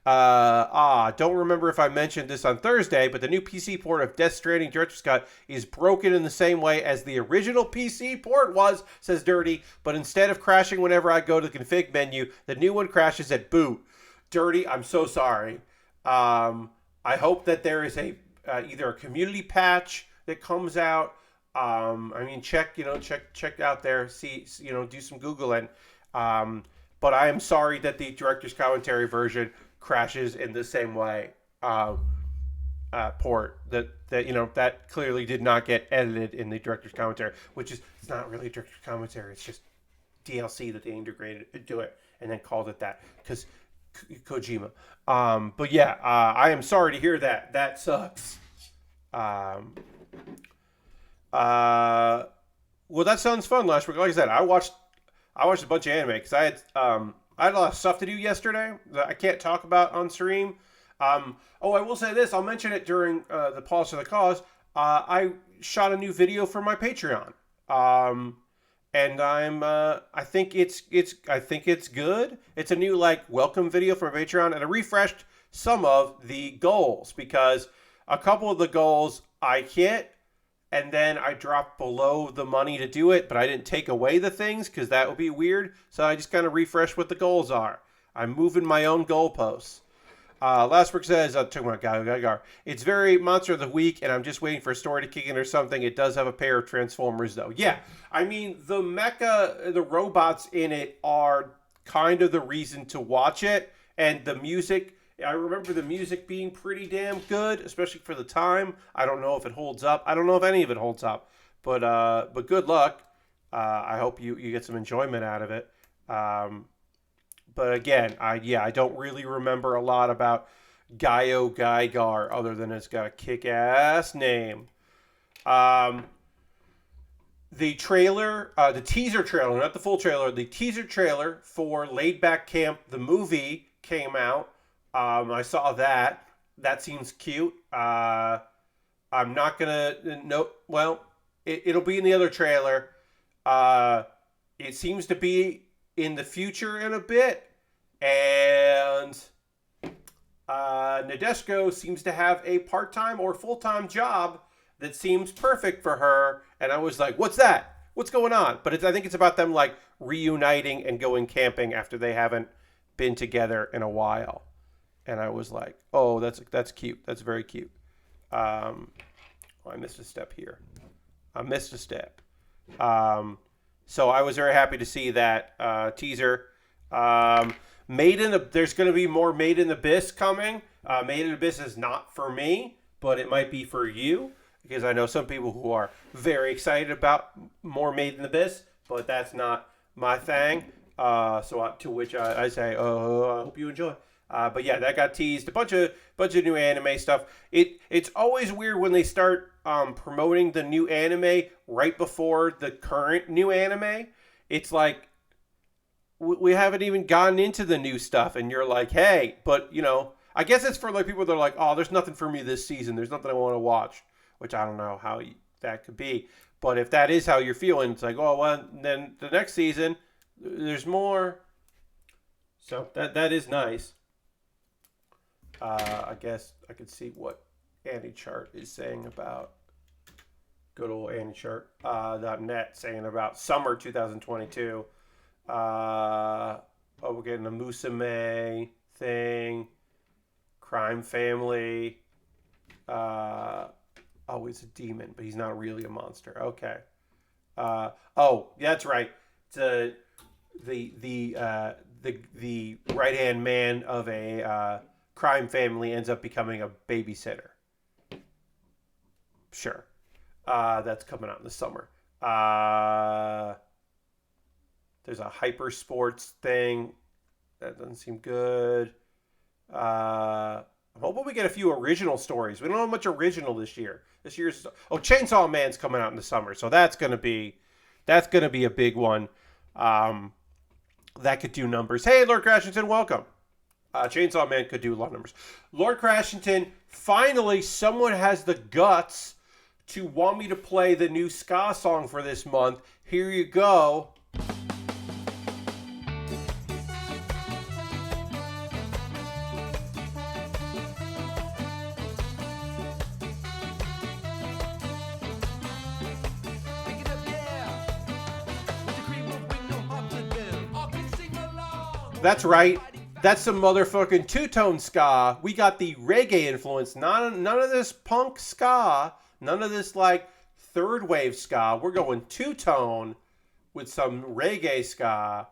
[SPEAKER 1] Don't remember if I mentioned this on Thursday, but the new PC port of Death Stranding Director's Cut is broken in the same way as the original PC port was, says Dirty, but instead of crashing whenever I go to the config menu, the new one crashes at boot. Dirty, I'm so sorry. I hope that there is either a community patch that comes out. Check out there, see, do some Googling. But I am sorry that the director's commentary version crashes in the same way. Port that clearly did not get edited in the director's commentary, which is, it's not really director's commentary. It's just DLC that they integrated into it and then called it that because Kojima. But yeah, I am sorry to hear that. That sucks. Well, that sounds fun, Lashbrook. Like I said, I watched a bunch of anime because I had a lot of stuff to do yesterday that I can't talk about on stream. I will say this. I'll mention it during the Pause for the Cause. I shot a new video for my Patreon. And I think it's good. It's a new welcome video for my Patreon, and I refreshed some of the goals because a couple of the goals I hit, and then I dropped below the money to do it, but I didn't take away the things because that would be weird. So I just kind of refreshed what the goals are. I'm moving my own goalposts. Lastbrook says, talking about Gagar, it's very Monster of the Week, and I'm just waiting for a story to kick in or something. It does have a pair of Transformers, though. Yeah, I mean, the mecha, the robots in it are kind of the reason to watch it, and the music, I remember the music being pretty damn good, especially for the time. I don't know if it holds up. I don't know if any of it holds up, but good luck. I hope you get some enjoyment out of it. But again, I don't really remember a lot about Gaio Gaigar other than it's got a kick-ass name. The trailer, the teaser trailer, not the full trailer, the teaser trailer for Laid Back Camp, the movie, came out. I saw that. That seems cute. I'm not gonna it'll be in the other trailer. It seems to be in the future in a bit, Nadeshiko seems to have a part-time or full-time job that seems perfect for her. And I was like, what's that? What's going on? But I think it's about them like reuniting and going camping after they haven't been together in a while. And I was like, oh, that's cute. That's very cute. I missed a step here. I missed a step. So I was very happy to see that teaser. There's going to be more Made in Abyss coming. Made in Abyss is not for me, but it might be for you, because I know some people who are very excited about more Made in Abyss, but that's not my thing. To which I say, oh, I hope you enjoy. But yeah, that got teased. A bunch of new anime stuff. It's always weird when they start promoting the new anime right before the current new anime. It's like we haven't even gotten into the new stuff, and you're like, hey, but I guess it's for like people that are like, oh, there's nothing for me this season. There's nothing I want to watch, which I don't know how that could be. But if that is how you're feeling, it's like, oh, well, then the next season there's more. So that is nice. I guess I could see what Annie Chart is saying about good old Annie Chart .net saying about summer 2022. We're getting a Musume thing, crime family. He's a demon, but he's not really a monster. Okay. That's right. It's the right hand man of a crime family ends up becoming a babysitter. Sure. That's coming out in the summer. There's a hyper sports thing. That doesn't seem good. I'm hoping we get a few original stories. We don't have much original this year. Chainsaw Man's coming out in the summer, so that's gonna be a big one. That could do numbers. Hey, Lord Crashington, welcome. Chainsaw Man could do a lot of numbers. Lord Crashington, finally, someone has the guts to want me to play the new ska song for this month. Here you go. That's right. That's some motherfucking two-tone ska. We got the reggae influence. None of this punk ska. None of this like third wave ska. We're going two-tone with some reggae ska.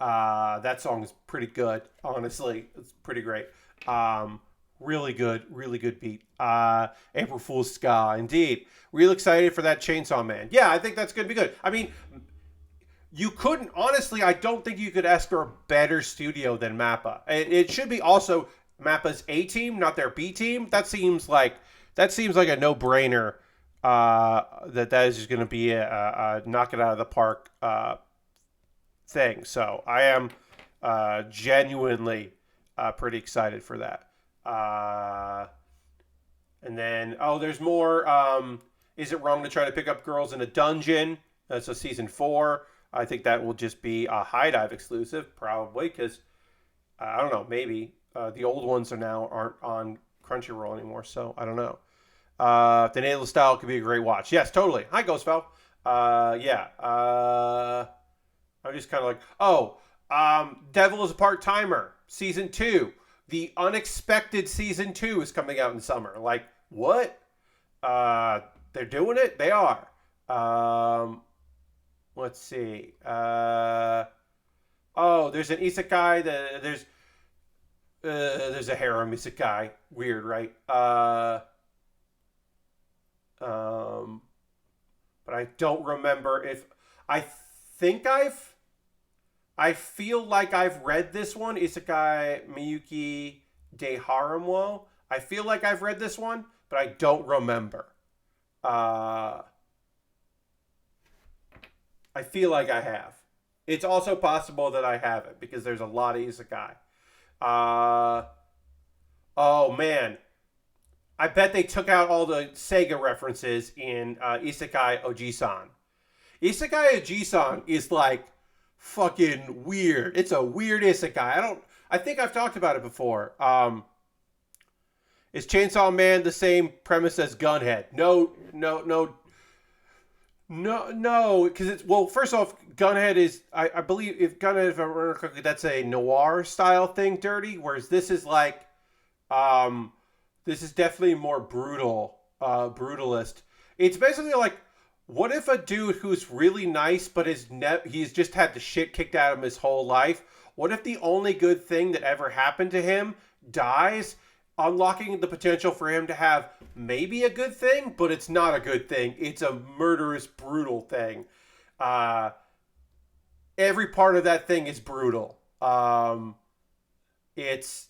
[SPEAKER 1] That song is pretty good, honestly. It's pretty great. Really good beat. April Fool's ska, indeed. Real excited for that Chainsaw Man. Yeah, I think that's going to be good. I mean, you couldn't, honestly, I don't think you could ask for a better studio than MAPPA. It should be also MAPPA's A team, not their B team. That seems like a no-brainer. That is just going to be a knock it out of the park thing. So I am genuinely pretty excited for that. And then there's more. Is it wrong to try to pick up girls in a dungeon? That's a season 4. I think that will just be a High Dive exclusive, probably, because I don't know, maybe the old ones aren't on Crunchyroll anymore, so I don't know. The Natal Style could be a great watch. Yes, totally. Hi, Ghostfell. Yeah. I'm just kind of like, Devil is a Part-Timer, Season 2. The Unexpected Season 2 is coming out in summer. Like, what? They're doing it? They are. Let's see. There's an isekai. There's a harem isekai. Weird, right? But I don't remember if I feel like I've read this one, Isekai Miyuki de Haramwo. I feel like I've read this one, but I don't remember. I feel like I have. It's also possible that I haven't, because there's a lot of isekai. Oh man. I bet they took out all the Sega references in Isekai Oji-san. Isekai Oji-san is like fucking weird. It's a weird isekai. I think I've talked about it before. Is Chainsaw Man the same premise as Gunhead? No, no, no, no. Because it's well. First off, Gunhead is I believe if Gunhead, if I remember correctly, that's a noir style thing, dirty. Whereas this is like, this is definitely more brutal, brutalist. It's basically like, what if a dude who's really nice but he's just had the shit kicked out of him his whole life? What if the only good thing that ever happened to him dies, unlocking the potential for him to have maybe a good thing, but it's not a good thing. It's a murderous, brutal thing. Every part of that thing is brutal. It's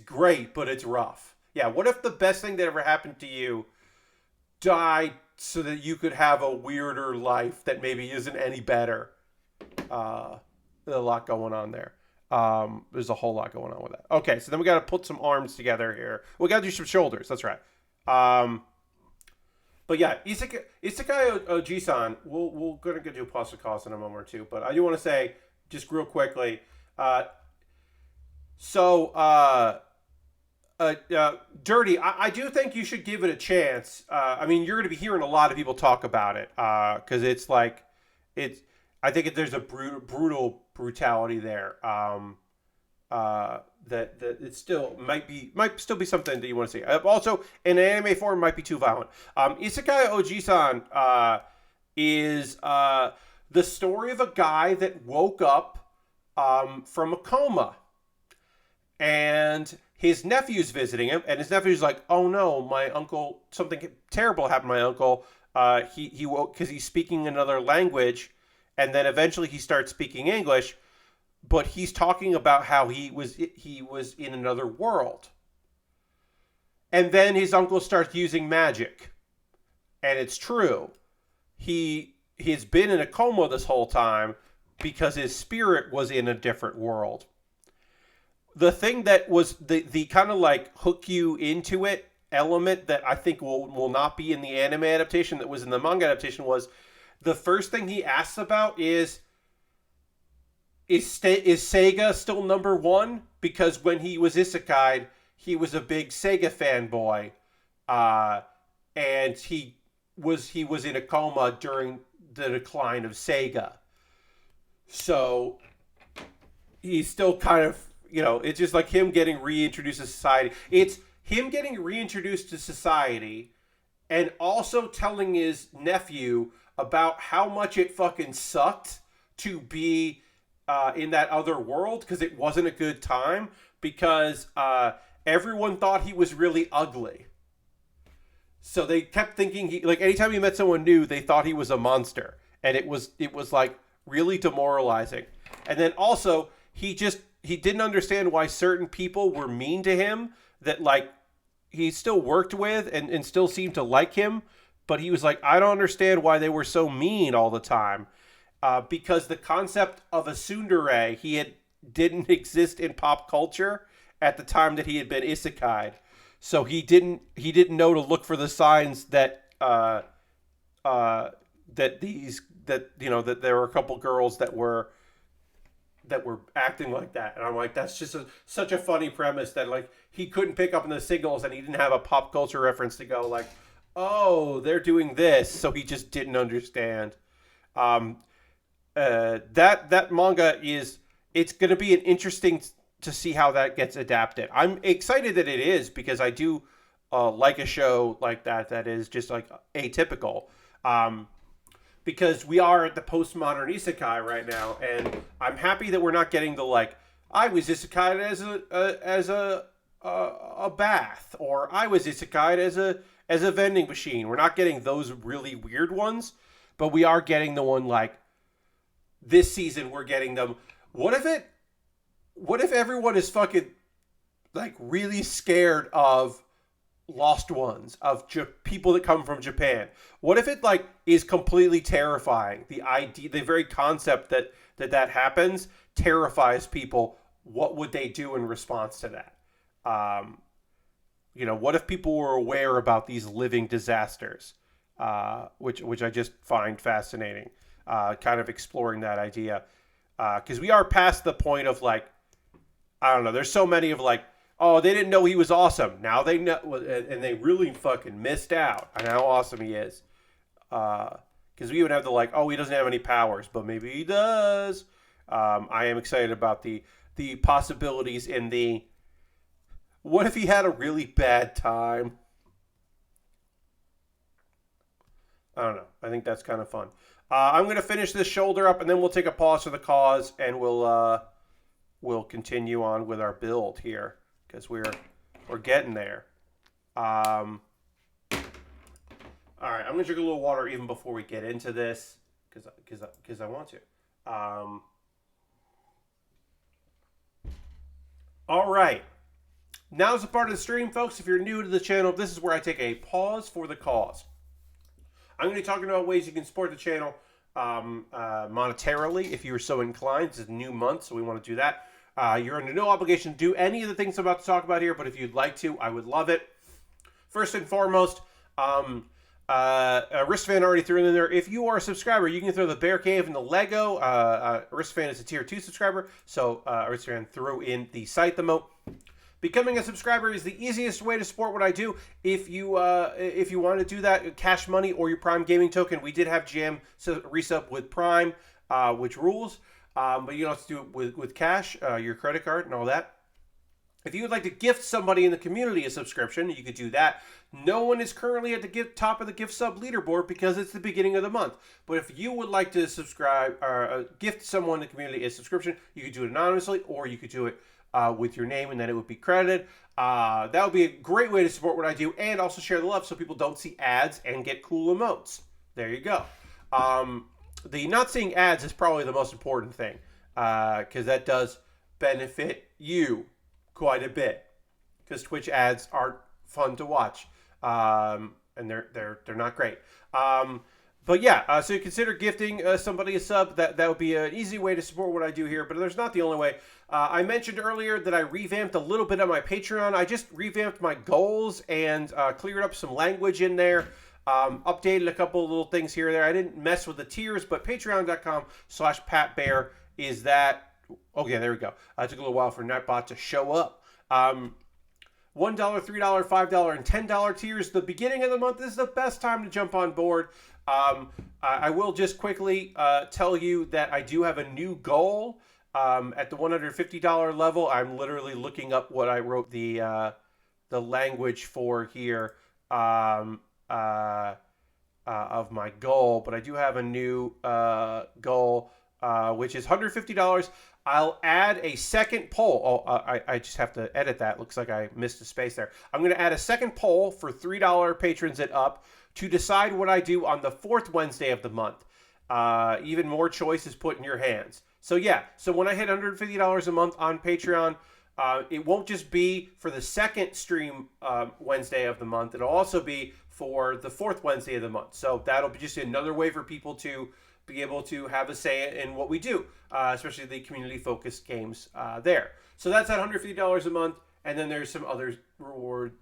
[SPEAKER 1] great, but it's rough. Yeah. What if the best thing that ever happened to you died so that you could have a weirder life that maybe isn't any better? There's a lot going on there. There's a whole lot going on with that. Okay, so then we got to put some arms together here. We got to do some shoulders. That's right. But yeah, Isekai Oji-san. We're gonna do a pause of cause in a moment or two. But I do want to say just real quickly. Dirty. I do think you should give it a chance. I mean, you're going to be hearing a lot of people talk about it because it's like it's. I think there's a brutal brutality there. That it still might still be something that you want to see. Also, in an anime form, might be too violent. Isekai Oji-san is the story of a guy that woke up from a coma, and his nephew's visiting him, and his nephew's like, "Oh no, my uncle, something terrible happened to my uncle. He woke because he's speaking another language." And then eventually he starts speaking English, but he's talking about how he was in another world. And then his uncle starts using magic. And it's true. He's been in a coma this whole time because his spirit was in a different world. The thing that was the kind of like hook you into it element that I think will not be in the anime adaptation that was in the manga adaptation was the first thing he asks about is Sega still number one? Because when he was isekai'd, he was a big Sega fanboy, and he was in a coma during the decline of Sega. So he's still kind of, it's just like him getting reintroduced to society. It's him getting reintroduced to society and also telling his nephew about how much it fucking sucked to be in that other world because it wasn't a good time because everyone thought he was really ugly. So they kept thinking anytime he met someone new, they thought he was a monster, and it was like really demoralizing. And then also he didn't understand why certain people were mean to him that like he still worked with and still seemed to like him. But he was like, I don't understand why they were so mean all the time. Because the concept of a tsundere, didn't exist in pop culture at the time that he had been isekai'd. So he didn't know to look for the signs that that there were a couple girls that were acting like that. And I'm like, that's just such a funny premise that like he couldn't pick up on the signals and he didn't have a pop culture reference to go like, oh, they're doing this, so he just didn't understand. That manga it's going to be an interesting to see how that gets adapted. I'm excited that it is because I do like a show like that is just like atypical. Because we are at the postmodern isekai right now, and I'm happy that we're not getting the like I was isekai as a bath, or I was isekai as a vending machine. We're not getting those really weird ones, but we are getting the one like this season we're getting them. What if everyone is fucking like really scared of lost ones, of people that come from Japan? What if it like is completely terrifying? The idea, the very concept that happens terrifies people. What would they do in response to that? What if people were aware about these living disasters, which I just find fascinating, kind of exploring that idea. Because we are past the point of like, I don't know, there's so many of like, oh, they didn't know he was awesome. Now they know, and they really fucking missed out on how awesome he is. Because we would have the like, oh, he doesn't have any powers, but maybe he does. I am excited about the possibilities in the. What if he had a really bad time? I don't know. I think that's kind of fun. I'm gonna finish this shoulder up, and then we'll take a pause for the cause, and we'll continue on with our build here because we're getting there. All right, I'm gonna drink a little water even before we get into this because I want to. All right, now's the part of the stream, folks. If you're new to the channel, this is where I take a pause for the cause. I'm going to be talking about ways you can support the channel monetarily if you are so inclined. It's a new month, so we want to do that. You're under no obligation to do any of the things I'm about to talk about here, but if you'd like to, I would love it. First and foremost, Wristfan already threw in there. If you are a subscriber, you can throw the Bear Cave and the Lego. Wristfan is a tier 2 subscriber, so Wristfan threw in the site emote. Becoming a subscriber is the easiest way to support what I do. If you want to do that, cash money or your Prime gaming token. We did have GM resub with Prime, which rules. But you don't have to do it with cash, your credit card and all that. If you would like to gift somebody in the community a subscription, you could do that. No one is currently at the top of the gift sub leaderboard because it's the beginning of the month. But if you would like to subscribe or gift someone in the community a subscription, you could do it anonymously or you could do it with your name, and then it would be credited. That would be a great way to support what I do and also share the love so people don't see ads and get cool emotes. There you go. The not seeing ads is probably the most important thing because that does benefit you quite a bit because Twitch ads aren't fun to watch and they're not great. But yeah, so consider gifting somebody a sub. That would be an easy way to support what I do here, but there's not the only way. I mentioned earlier that I revamped a little bit on my Patreon. I just revamped my goals and cleared up some language in there. Updated a couple of little things here and there. I didn't mess with the tiers, but patreon.com/PatBear is that. Okay, there we go. It took a little while for Nightbot to show up. $1, $3, $5, and $10 tiers. The beginning of the month is the best time to jump on board. I will just quickly tell you that I do have a new goal. At the $150 level, I'm literally looking up what I wrote the language for here of my goal. But I do have a new goal, which is $150. I'll add a second poll. Oh, I just have to edit that. Looks like I missed a space there. I'm going to add a second poll for $3 patrons and up to decide what I do on the 4th Wednesday of the month. Even more choice is put in your hands. So yeah, so when I hit $150 a month on Patreon, it won't just be for the second stream Wednesday of the month. It'll also be for the 4th Wednesday of the month. So that'll be just another way for people to be able to have a say in what we do, especially the community-focused games there. So that's at $150 a month, and then there's some other reward,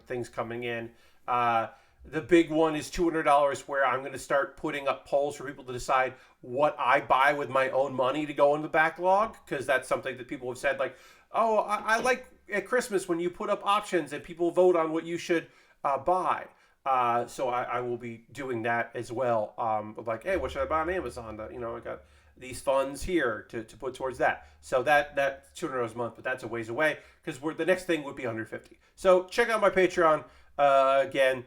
[SPEAKER 1] things coming in. The big one is $200, where I'm going to start putting up polls for people to decide what I buy with my own money to go in the backlog, because that's something that people have said, like, oh, I like at Christmas when you put up options and people vote on what you should buy. So I will be doing that as well. Like, hey, what should I buy on Amazon? I got these funds here to put towards that. So that's $200 a month, but that's a ways away because the next thing would be $150. So check out my Patreon again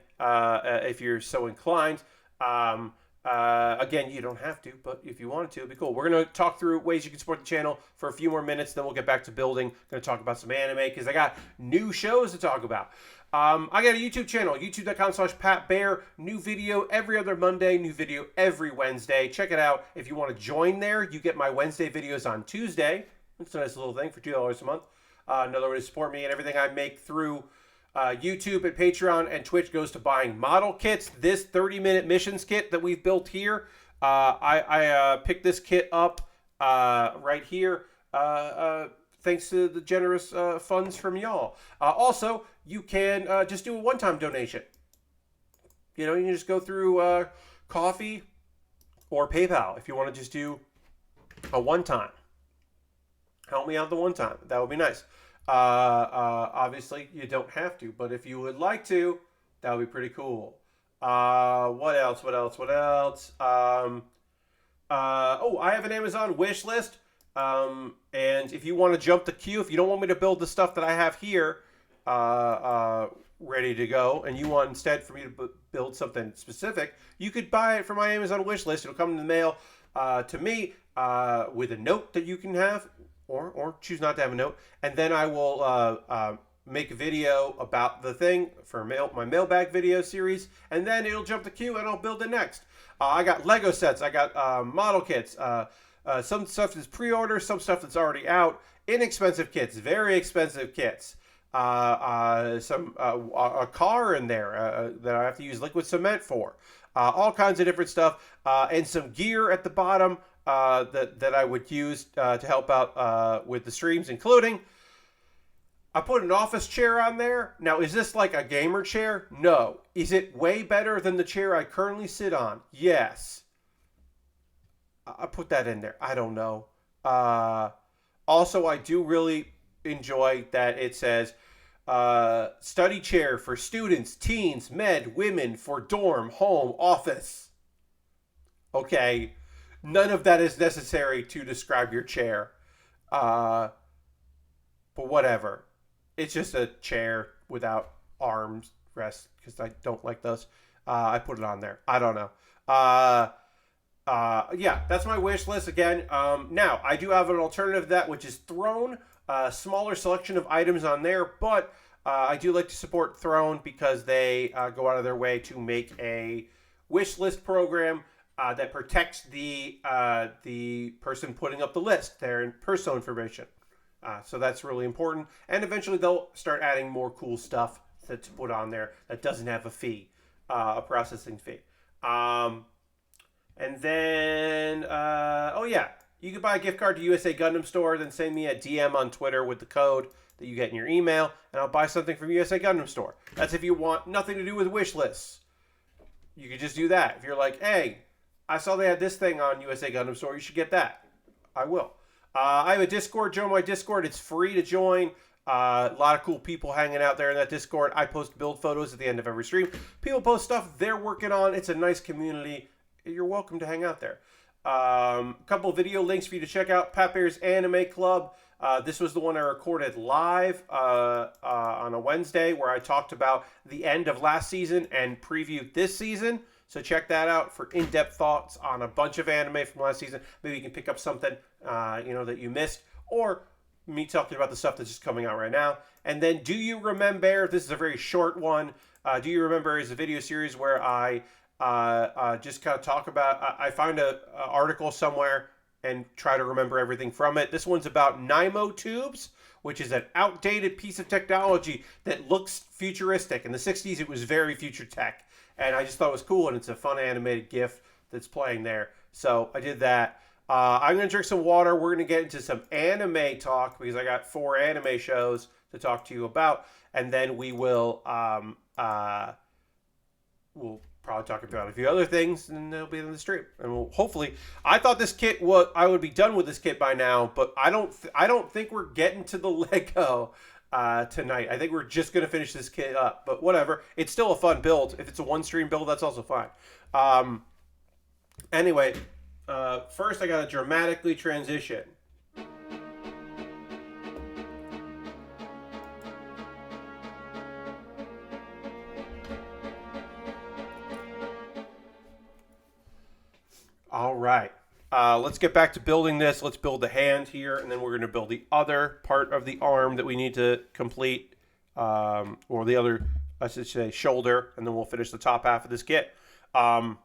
[SPEAKER 1] if you're so inclined. Again, you don't have to, but if you wanted to, it'd be cool. We're going to talk through ways you can support the channel for a few more minutes, then we'll get back to building. Going to talk about some anime because I got new shows to talk about. I got a YouTube channel, youtube.com/PatBear. New video every other Monday, new video every Wednesday. Check it out. If you want to join there, you get my Wednesday videos on Tuesday. It's a nice little thing for $2 a month. Another way to support me and everything I make through YouTube and Patreon and Twitch goes to buying model kits. This 30-minute missions kit that we've built here, I picked this kit up right here thanks to the generous funds from y'all. Also, you can just do a one-time donation. You can just go through Coffee or PayPal if you want to just do a one-time. Help me out the one time. That would be nice. Obviously, you don't have to, but if you would like to, that would be pretty cool. What else? What else? What else? Oh, I have an Amazon wish list. And if you want to jump the queue, if you don't want me to build the stuff that I have here ready to go, and you want instead for me to build something specific, you could buy it from my Amazon wish list. It'll come in the mail to me with a note that you can have, or choose not to have a note, and then I will make a video about the thing for my mailbag video series, and then it'll jump the queue and I'll build it next. I got Lego sets, I got model kits, some stuff that's pre-order, some stuff that's already out, inexpensive kits, very expensive kits, a car in there that I have to use liquid cement for, all kinds of different stuff, and some gear at the bottom that I would use to help out with the streams, including I put an office chair on there. Now, is this like a gamer chair? No. Is it way better than the chair I currently sit on? Yes. I put that in there. I don't know. Also, I do really enjoy that it says study chair for students, teens, med, women, for dorm, home, office. Okay. None of that is necessary to describe your chair. But whatever. It's just a chair without arms rest because I don't like those. I put it on there. I don't know. Yeah, that's my wish list again. Now, I do have an alternative to that, which is Throne. Smaller selection of items on there, but I do like to support Throne because they go out of their way to make a wish list program that protects the person putting up the list, their personal information. So that's really important. And eventually they'll start adding more cool stuff to put on there that doesn't have a fee, a processing fee. And then, oh yeah, you can buy a gift card to USA Gundam Store, then send me a DM on Twitter with the code that you get in your email, and I'll buy something from USA Gundam Store. That's if you want nothing to do with wish lists. You could just do that. If you're like, hey, I saw they had this thing on USA Gundam Store, you should get that. I will. I have a Discord. Join my Discord. It's free to join. A lot of cool people hanging out there in that Discord. I post build photos at the end of every stream. People post stuff they're working on. It's a nice community. You're welcome to hang out there. A couple of video links for you to check out. Pat Bear's Anime Club. This was the one I recorded live on a Wednesday where I talked about the end of last season and previewed this season. So check that out for in-depth thoughts on a bunch of anime from last season. Maybe you can pick up something that you missed, or me talking about the stuff that's just coming out right now. And then Do You Remembaer? This is a very short one. Do You Remembaer is a video series where I just kind of talk about, I find an article somewhere and try to remember everything from it. This one's about Nymo tubes, which is an outdated piece of technology that looks futuristic. In the 60s, it was very future tech. And I just thought it was cool, and it's a fun animated GIF that's playing there. So I did that. I'm going to drink some water. We're going to get into some anime talk because I got 4 anime shows to talk to you about. And then we will we'll probably talk about a few other things, and it'll be in the stream. And we'll hopefully, I thought this kit I would be done with this kit by now, but I don't think we're getting to the Lego tonight. I think we're just going to finish this kit up, but whatever. It's still a fun build. If it's a one-stream build, that's also fine. Anyway, first I got to dramatically transition. All right. Let's get back to building this. Let's build the hand here, and then we're going to build the other part of the arm that we need to complete, or the other, I should say, shoulder, and then we'll finish the top half of this kit. What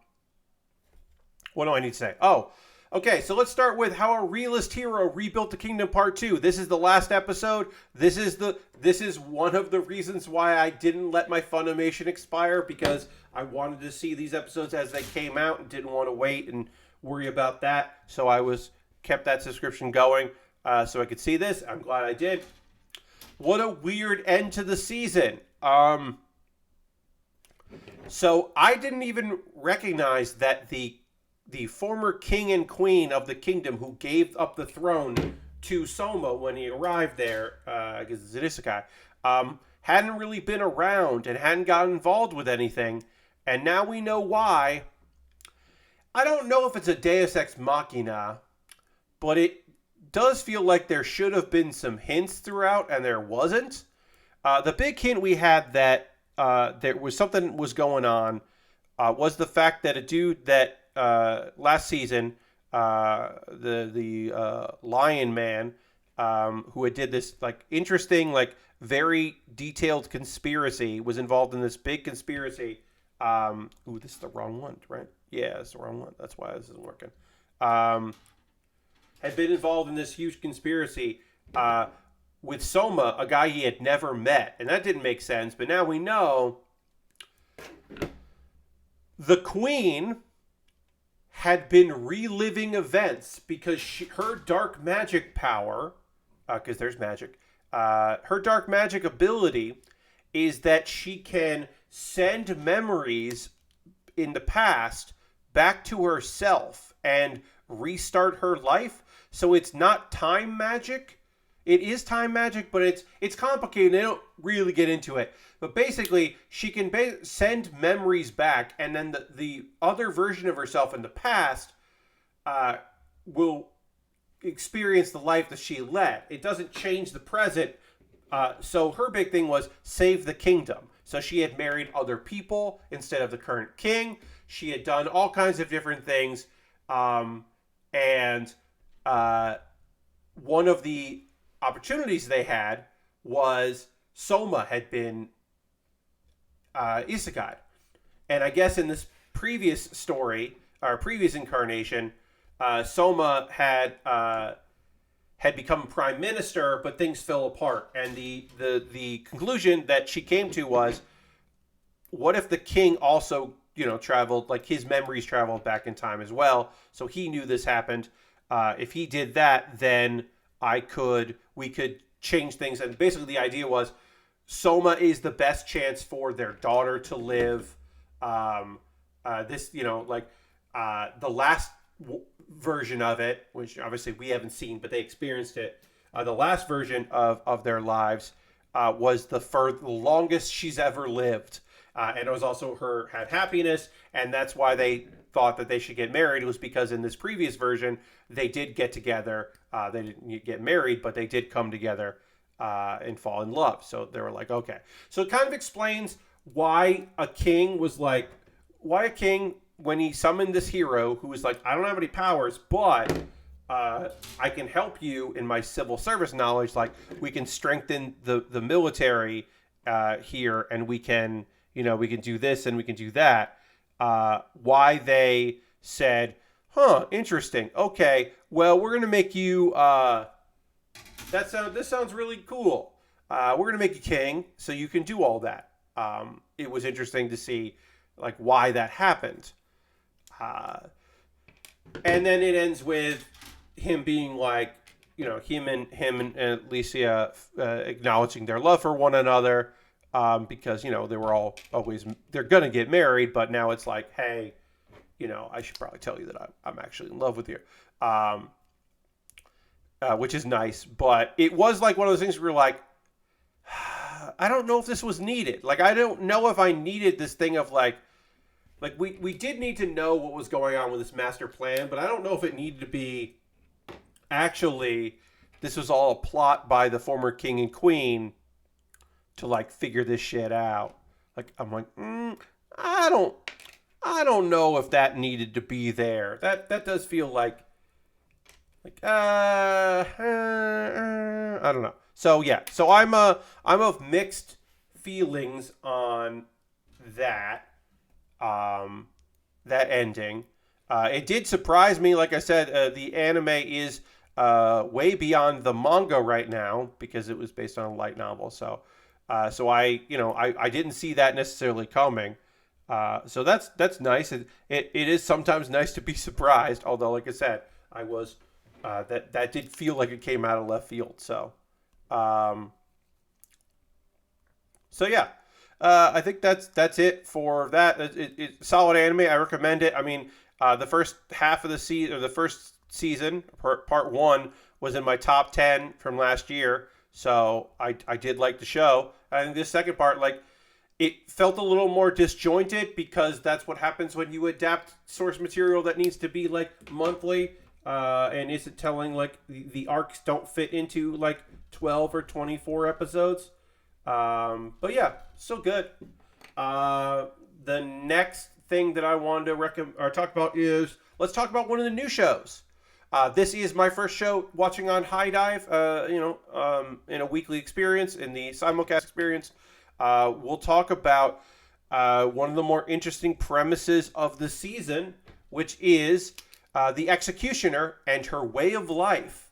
[SPEAKER 1] do I need to say? Oh, okay, so let's start with how a realist hero rebuilt the kingdom part 2. This is the last episode. This is one of the reasons why I didn't let my Funimation expire, because I wanted to see these episodes as they came out and didn't want to wait and worry about that. So I kept that subscription going so I could see this. I'm glad I did. What a weird end to the season. So I didn't even recognize that the former king and queen of the kingdom who gave up the throne to Soma when he arrived there, because it's an isekai, hadn't really been around and hadn't gotten involved with anything, and now we know why. I don't know if it's a Deus Ex Machina, but it does feel like there should have been some hints throughout, and there wasn't. The big hint we had that there was something was going on was the fact that a dude that last season, the Lion Man, who had did this like interesting, like very detailed conspiracy, was involved in this big conspiracy. Ooh, this is the wrong one, right? Yeah, it's the wrong one. That's why this isn't working. Had been involved in this huge conspiracy with Soma, a guy he had never met. And that didn't make sense. But now we know the queen had been reliving events because her dark magic power, because there's magic, her dark magic ability is that she can send memories in the past back to herself and restart her life. So it's not time magic. It is time magic, but it's complicated. They don't really get into it. But basically, she can send memories back, and then the other version of herself in the past will experience the life that she led. It doesn't change the present. So her big thing was save the kingdom. So she had married other people instead of the current king. She had done all kinds of different things. And one of the opportunities they had was Soma had been isekai. And I guess in this previous story, or previous incarnation, Soma had become prime minister, but things fell apart. And the conclusion that she came to was, what if the king also, traveled, like his memories traveled back in time as well? So he knew this happened. If he did that, then we could change things. And basically the idea was Soma is the best chance for their daughter to live. The last version of it, which obviously we haven't seen, but they experienced it. The last version of their lives was the longest she's ever lived. And it was also had happiness, and that's why they thought that they should get married. It was because in this previous version, they did get together. They didn't get married, but they did come together and fall in love. So they were like, okay. So it kind of explains why a king, when he summoned this hero who was like, I don't have any powers, but I can help you in my civil service knowledge. Like, we can strengthen the military here, and we can do this and we can do that. Why they said, interesting. Okay, well, we're going to make you, this sounds really cool. We're going to make you king so you can do all that. It was interesting to see, like, why that happened. And then it ends with him being like, him and Alicia acknowledging their love for one another. Because, they were they're going to get married, but now it's like, hey, I should probably tell you that I'm actually in love with you. Which is nice, but it was like one of those things where you're like, I don't know if this was needed. Like, I don't know if I needed this thing of like we did need to know what was going on with this master plan, but I don't know if it needed to be actually, this was all a plot by the former king and queen to like figure this shit out. Like, I'm like, I don't know if that needed to be there. That does feel like I don't know. So yeah, so I'm of mixed feelings on that ending. It did surprise me. Like I said, the anime is way beyond the manga right now because it was based on a light novel. So I didn't see that necessarily coming. So that's nice. It is sometimes nice to be surprised. Although, like I said, I was that did feel like it came out of left field. So yeah, I think that's it for that. It's solid anime. I recommend it. I mean, the first half of the season, or the first season, part one, was in my top 10 from last year. So I did like the show. I think this second part, like, it felt a little more disjointed because that's what happens when you adapt source material that needs to be like monthly and isn't telling like the arcs don't fit into like 12 or 24 episodes. But yeah, still good. The next thing that I wanted to recommend or talk about is let's talk about one of the new shows. This is my first show watching on High Dive, in a weekly experience, in the simulcast experience. We'll talk about one of the more interesting premises of the season, which is the executioner and her way of life.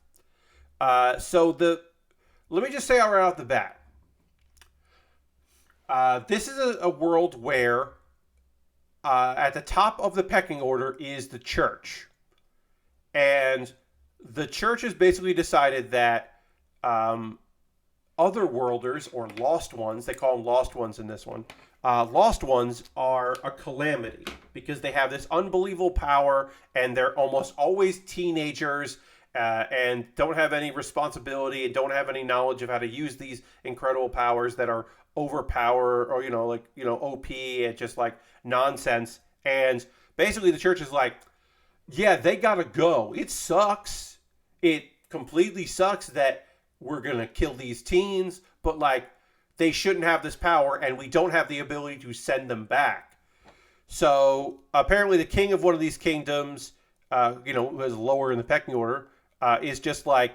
[SPEAKER 1] Let me just say right off the bat, this is a world where at the top of the pecking order is the church. And the church has basically decided that otherworlders, or lost ones, they call them lost ones in this one, lost ones are a calamity because they have this unbelievable power and they're almost always teenagers and don't have any responsibility and don't have any knowledge of how to use these incredible powers that are overpower or OP and just like nonsense. And basically the church is like, yeah, they gotta go. It sucks. It completely sucks that we're gonna kill these teens, but like they shouldn't have this power and we don't have the ability to send them back. So apparently the king of one of these kingdoms, who is lower in the pecking order, is just like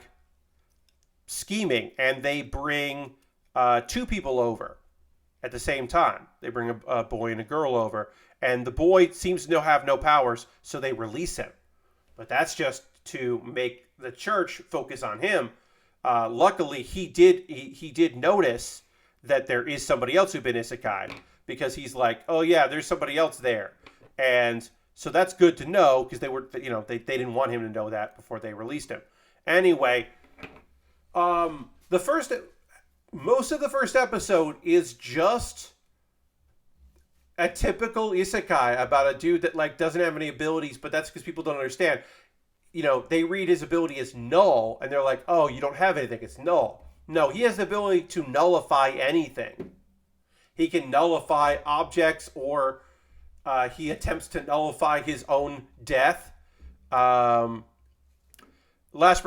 [SPEAKER 1] scheming, and they bring two people over at the same time. They bring a boy and a girl over, and the boy seems to have no powers, so they release him. But that's just to make the church focus on him. Luckily, he did notice that there is somebody else who's been isekai, because he's like, oh yeah, there's somebody else there, and so that's good to know because they didn't want him to know that before they released him. Anyway, most of the first episode is just a typical isekai about a dude that like doesn't have any abilities, but that's because people don't understand. They read his ability as null, and they're like, oh, you don't have anything, it's null. No, he has the ability to nullify anything. He can nullify objects, or he attempts to nullify his own death. Lashbrook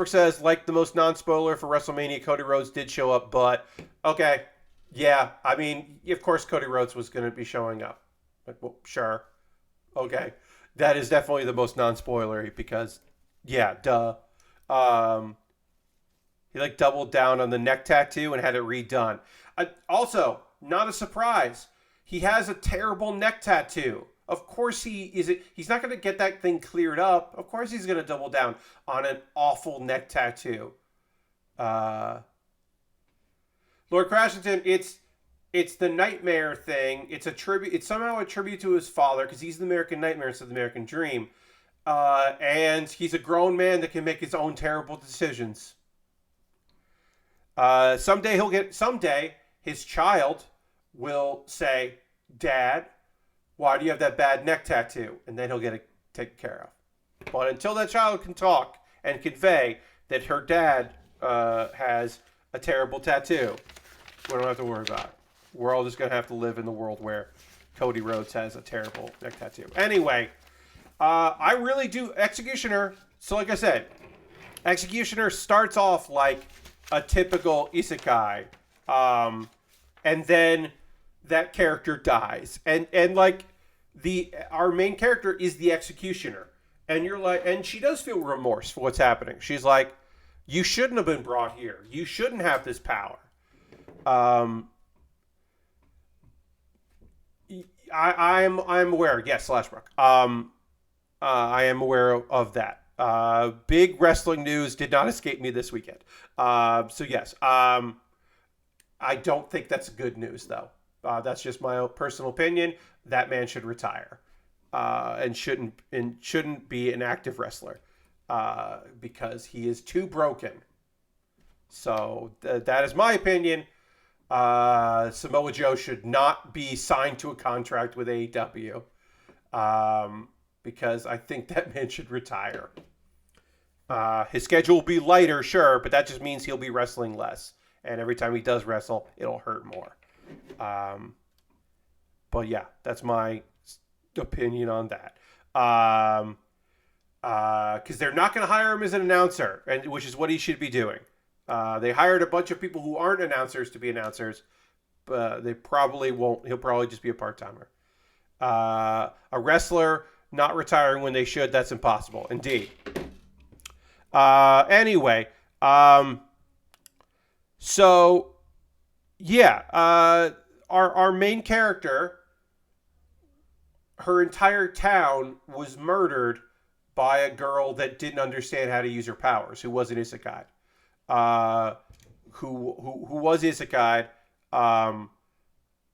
[SPEAKER 1] says, like the most non-spoiler for WrestleMania, Cody Rhodes did show up, but okay. Yeah, I mean, of course Cody Rhodes was going to be showing up. Like, well, sure. Okay. That is definitely the most non-spoilery because, yeah, duh. He like doubled down on the neck tattoo and had it redone. Also, not a surprise. He has a terrible neck tattoo. Of course he's not going to get that thing cleared up. Of course he's going to double down on an awful neck tattoo. Lord Crashington, it's the nightmare thing. It's somehow a tribute to his father because he's the American nightmare instead of the American dream. And he's a grown man that can make his own terrible decisions. Someday his child will say, Dad, why do you have that bad neck tattoo? And then he'll get it taken care of. But until that child can talk and convey that her dad has a terrible tattoo, we don't have to worry about it. We're all just going to have to live in the world where Cody Rhodes has a terrible neck tattoo. Anyway, I really do Executioner. So like I said, Executioner starts off like a typical isekai. And then that character dies. And like our main character is the Executioner. And you're like, and she does feel remorse for what's happening. She's like, you shouldn't have been brought here. You shouldn't have this power. I'm aware. Yes, Slashbrook. I am aware of that. Big wrestling news did not escape me this weekend. So yes, I don't think that's good news though. That's just my own personal opinion. That man should retire, and shouldn't be an active wrestler, because he is too broken. So that is my opinion. Samoa Joe should not be signed to a contract with AEW, because I think that man should retire. His schedule will be lighter, sure, but that just means he'll be wrestling less. And every time he does wrestle, it'll hurt more. But yeah, that's my opinion on that. Because they're not going to hire him as an announcer, which is what he should be doing. They hired a bunch of people who aren't announcers to be announcers, but they probably won't. He'll probably just be a part-timer. A wrestler not retiring when they should, that's impossible. Indeed. Anyway, so yeah, our main character, her entire town was murdered by a girl that didn't understand how to use her powers, who was an isekai, who was isekai,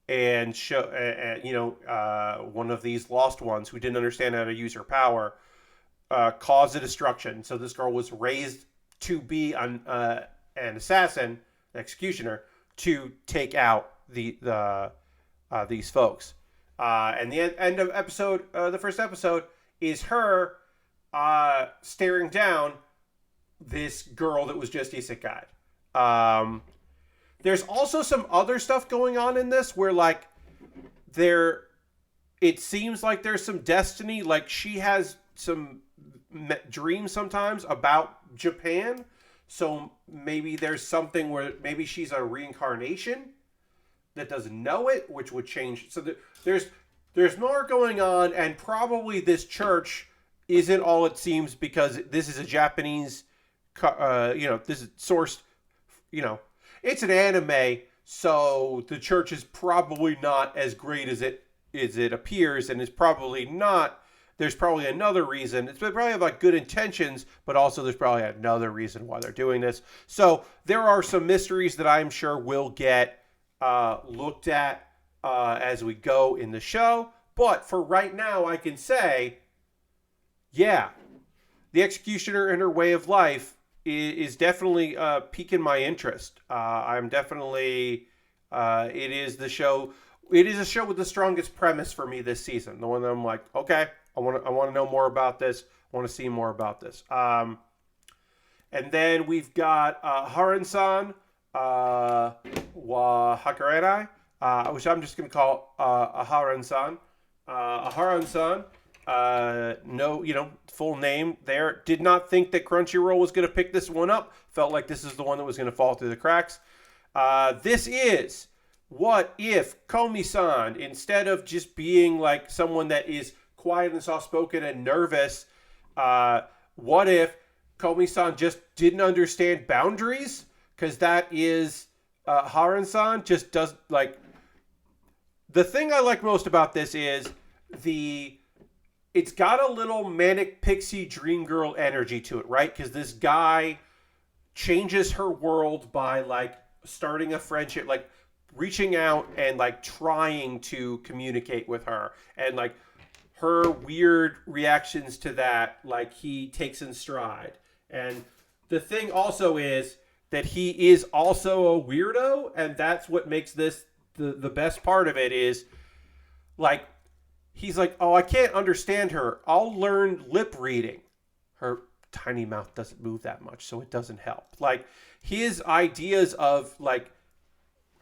[SPEAKER 1] and one of these lost ones who didn't understand how to use her power, caused a destruction. So this girl was raised to be an assassin, an executioner, to take out these folks. And the end of the first episode is her staring down this girl that was just isekai. There's also some other stuff going on in this where it seems like there's some destiny. Like she has some dreams sometimes about Japan. So maybe there's something where maybe she's a reincarnation that doesn't know it, which would change. So there's more going on, and probably this church isn't all it seems, because this is a Japanese, this is sourced, it's an anime, so the church is probably not as great as it appears, and it's probably not. There's probably another reason. It's probably have like good intentions, but also there's probably another reason why they're doing this. So there are some mysteries that I'm sure will get looked at as we go in the show. But for right now, I can say, yeah, the Executioner and her way of life is definitely piquing my interest. I'm definitely, it is a show with the strongest premise for me this season. The one that I'm like, okay, I want to know more about this. I want to see more about this. And then we've got Aharen-san, wa Hakarenai, which I'm just going to call Aharen-san. Aharen-san, no, full name there. Did not think that Crunchyroll was going to pick this one up. Felt like this is the one that was going to fall through the cracks. This is what if Komi-san, instead of just being like someone that is quiet and soft-spoken and nervous, what if Komi-san just didn't understand boundaries? Because that is Aharen-san just does like. The thing I like most about this is it's got a little manic pixie dream girl energy to it, right? Because this guy changes her world by like starting a friendship, like reaching out and like trying to communicate with her, and like her weird reactions to that, like he takes in stride. And the thing also is that he is also a weirdo, and that's what makes this the best part of it is like he's like, oh, I can't understand her. I'll learn lip reading. Her tiny mouth doesn't move that much, so it doesn't help. Like his ideas of like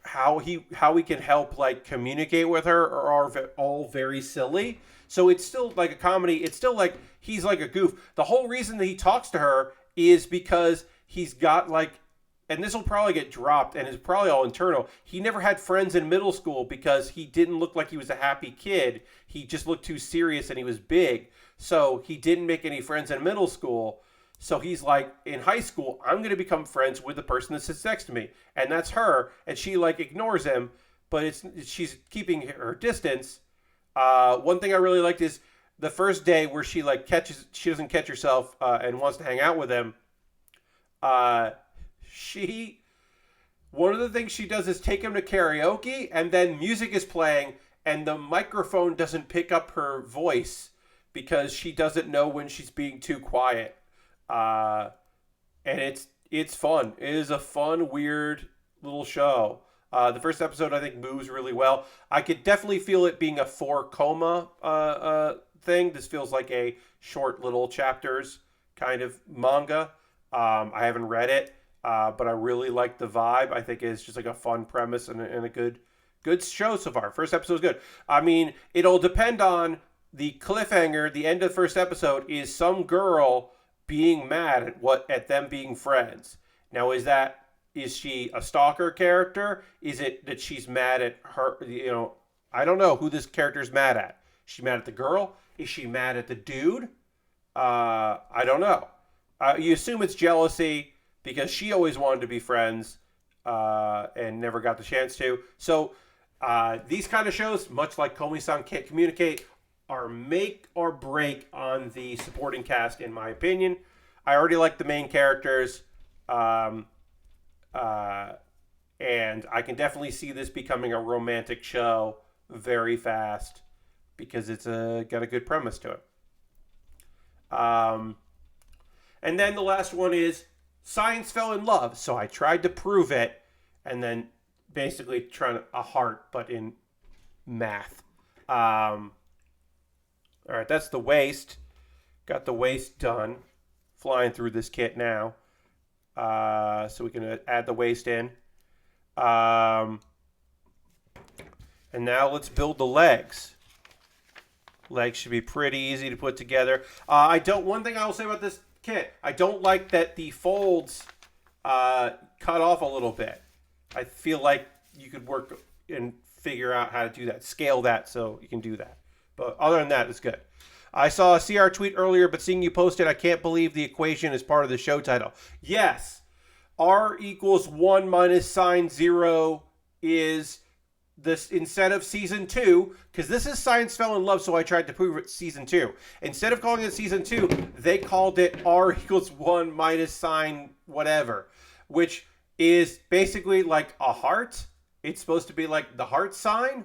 [SPEAKER 1] how he can help like communicate with her are all very silly. So it's still like a comedy. It's still like he's like a goof. The whole reason that he talks to her is because he's got like, and this will probably get dropped and is probably all internal. He never had friends in middle school because he didn't look like he was a happy kid. He just looked too serious and he was big. So he didn't make any friends in middle school. So he's like, in high school, I'm going to become friends with the person that sits next to me. And that's her. And she like ignores him, but she's keeping her distance. One thing I really liked is the first day where she doesn't catch herself and wants to hang out with him. One of the things she does is take him to karaoke, and then music is playing and the microphone doesn't pick up her voice because she doesn't know when she's being too quiet. And it's fun. It is a fun, weird little show. The first episode, I think, moves really well. I could definitely feel it being a 4 coma thing. This feels like a short little chapters kind of manga. I haven't read it, but I really like the vibe. I think it's just like a fun premise and a good show so far. First episode is good. I mean, it'll depend on the cliffhanger. The end of the first episode is some girl being mad at them being friends. Now, is she a stalker character? Is it that she's mad at her? I don't know who this character's mad at. Is she mad at the girl? Is she mad at the dude? I don't know. You assume it's jealousy because she always wanted to be friends and never got the chance to. So these kind of shows, much like Komi-san Can't Communicate, are make or break on the supporting cast, in my opinion. I already like the main characters, and I can definitely see this becoming a romantic show very fast because it's got a good premise to it. And then the last one is science fell in love, so I tried to prove it, and then basically trying a heart, but in math. All right, that's the waist. Got the waist done. Flying through this kit now. So we can add the waist in. And now let's build the legs. Legs should be pretty easy to put together. One thing I will say about this kit, I don't like that the folds cut off a little bit. I feel like you could work and figure out how to do that. Scale that so you can do that. But other than that, it's good. I saw a CR tweet earlier, but seeing you post it, I can't believe the equation is part of the show title. Yes. R equals 1 minus sine 0 is this instead of season 2, because this is Science Fell in Love, so I tried to prove it season 2. Instead of calling it season 2, they called it R equals 1 minus sine whatever, which is basically like a heart. It's supposed to be like the heart sign.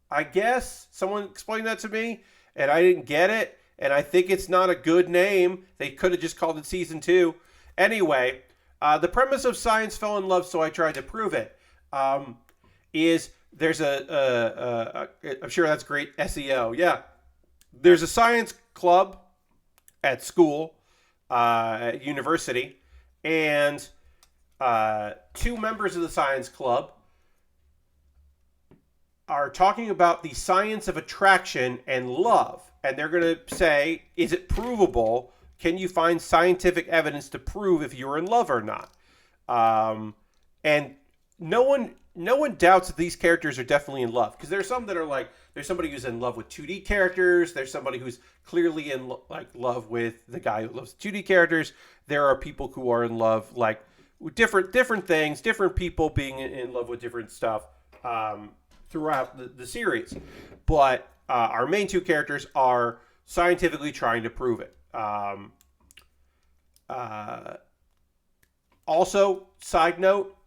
[SPEAKER 1] I guess someone explained that to me, and I didn't get it, and I think it's not a good name. They could have just called it season 2. Anyway, the premise of Science Fell in Love, so I tried to prove it, is there's I'm sure that's great SEO. Yeah. There's a science club at school, at university, and 2 members of the science club are talking about the science of attraction and love. And they're going to say, is it provable? Can you find scientific evidence to prove if you're in love or not? And no one doubts that these characters are definitely in love. Because there's some that are like, there's somebody who's in love with 2D characters. There's somebody who's clearly in love with the guy who loves 2D characters. There are people who are in love with different things, different people being in love with different stuff. Throughout the series, but our main 2 characters are scientifically trying to prove it. Also, side note,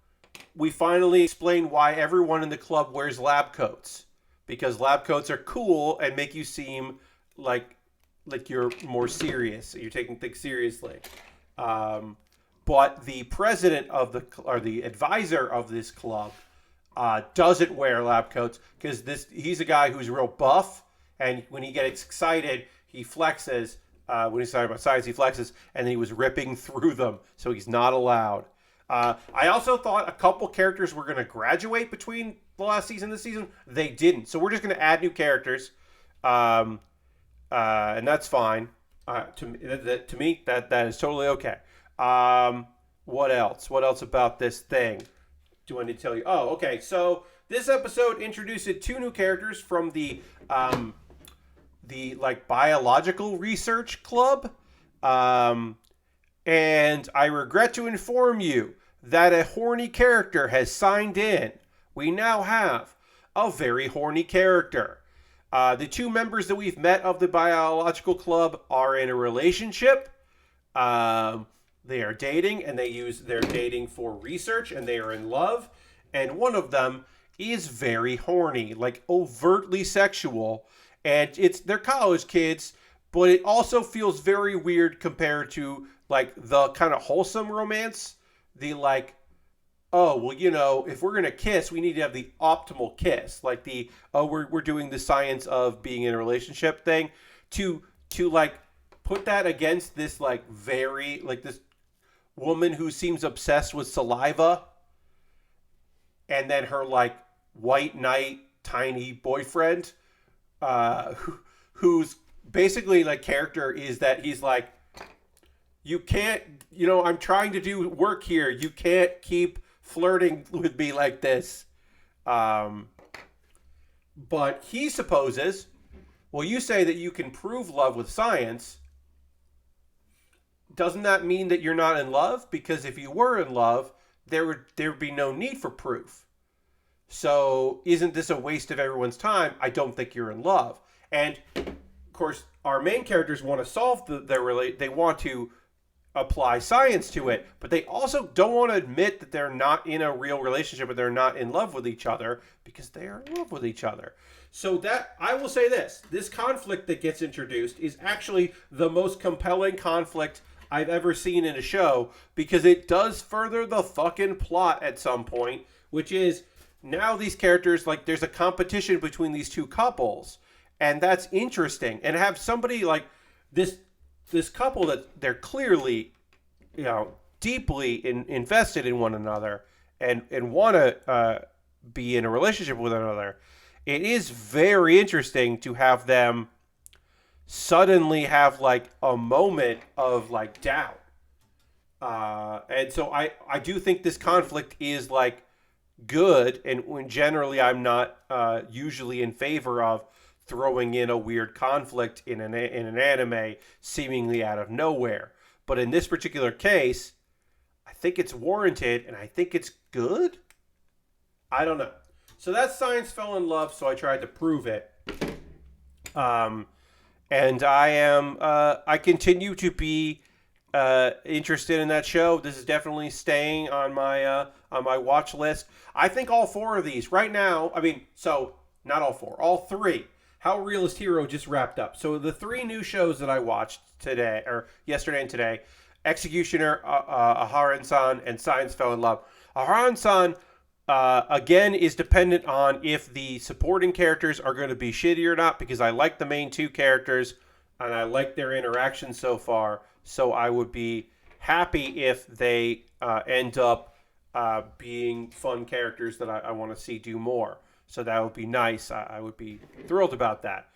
[SPEAKER 1] we finally explain why everyone in the club wears lab coats, because lab coats are cool and make you seem like you're more serious. You're taking things seriously. But the president of the advisor of this club doesn't wear lab coats because he's a guy who's real buff, and when he gets excited, he flexes. When he's talking about science, he flexes, and he was ripping through them, so he's not allowed. I also thought a couple characters were going to graduate between the last season and this season. They didn't, so we're just going to add new characters, and that's fine. To me, that is totally okay. What else? What else about this thing do I need to tell you? Oh, okay. So this episode introduced 2 new characters from the biological research club, and I regret to inform you that a horny character has signed in. We now have a very horny character. The 2 members that we've met of the biological club are in a relationship. They are dating, and they use their dating for research, and they are in love. And one of them is very horny, like overtly sexual. And they're college kids, but it also feels very weird compared to the kind of wholesome romance. The if we're gonna kiss, we need to have the optimal kiss. We're doing the science of being in a relationship thing to put that against this like this woman who seems obsessed with saliva, and then her like white knight tiny boyfriend, who's basically like character is that he's like, you can't, I'm trying to do work here. You can't keep flirting with me like this. But he supposes, well, you say that you can prove love with science. Doesn't that mean that you're not in love? Because if you were in love, there would be no need for proof. So isn't this a waste of everyone's time? I don't think you're in love. And of course, our main characters want to solve they want to apply science to it, but they also don't want to admit that they're not in a real relationship or they're not in love with each other because they are in love with each other. So that, I will say this conflict that gets introduced is actually the most compelling conflict I've ever seen in a show, because it does further the fucking plot at some point, which is now these characters, like, there's a competition between these two couples, and that's interesting. And have somebody like this couple that they're clearly, deeply invested in one another and want to be in a relationship with one another. It is very interesting to have them suddenly have like a moment of like doubt. And so I do think this conflict is like good, and when generally I'm not usually in favor of throwing in a weird conflict in an anime seemingly out of nowhere. But in this particular case, I think it's warranted, and I think it's good. I don't know. So that science fell in love, so I tried to prove it. And I continue to be interested in that show. This is definitely staying on my watch list. I think all four of these right now. I mean, so not all four, all three. How Realist Hero just wrapped up. So the three new shows that I watched today, or yesterday and today, Executioner, Aharen-san, and Science Fell in Love. Aharen-san, again, is dependent on if the supporting characters are going to be shitty or not, because I like the main two characters, and I like their interaction so far. So I would be happy if they end up being fun characters that I want to see do more. So that would be nice. I would be thrilled about that.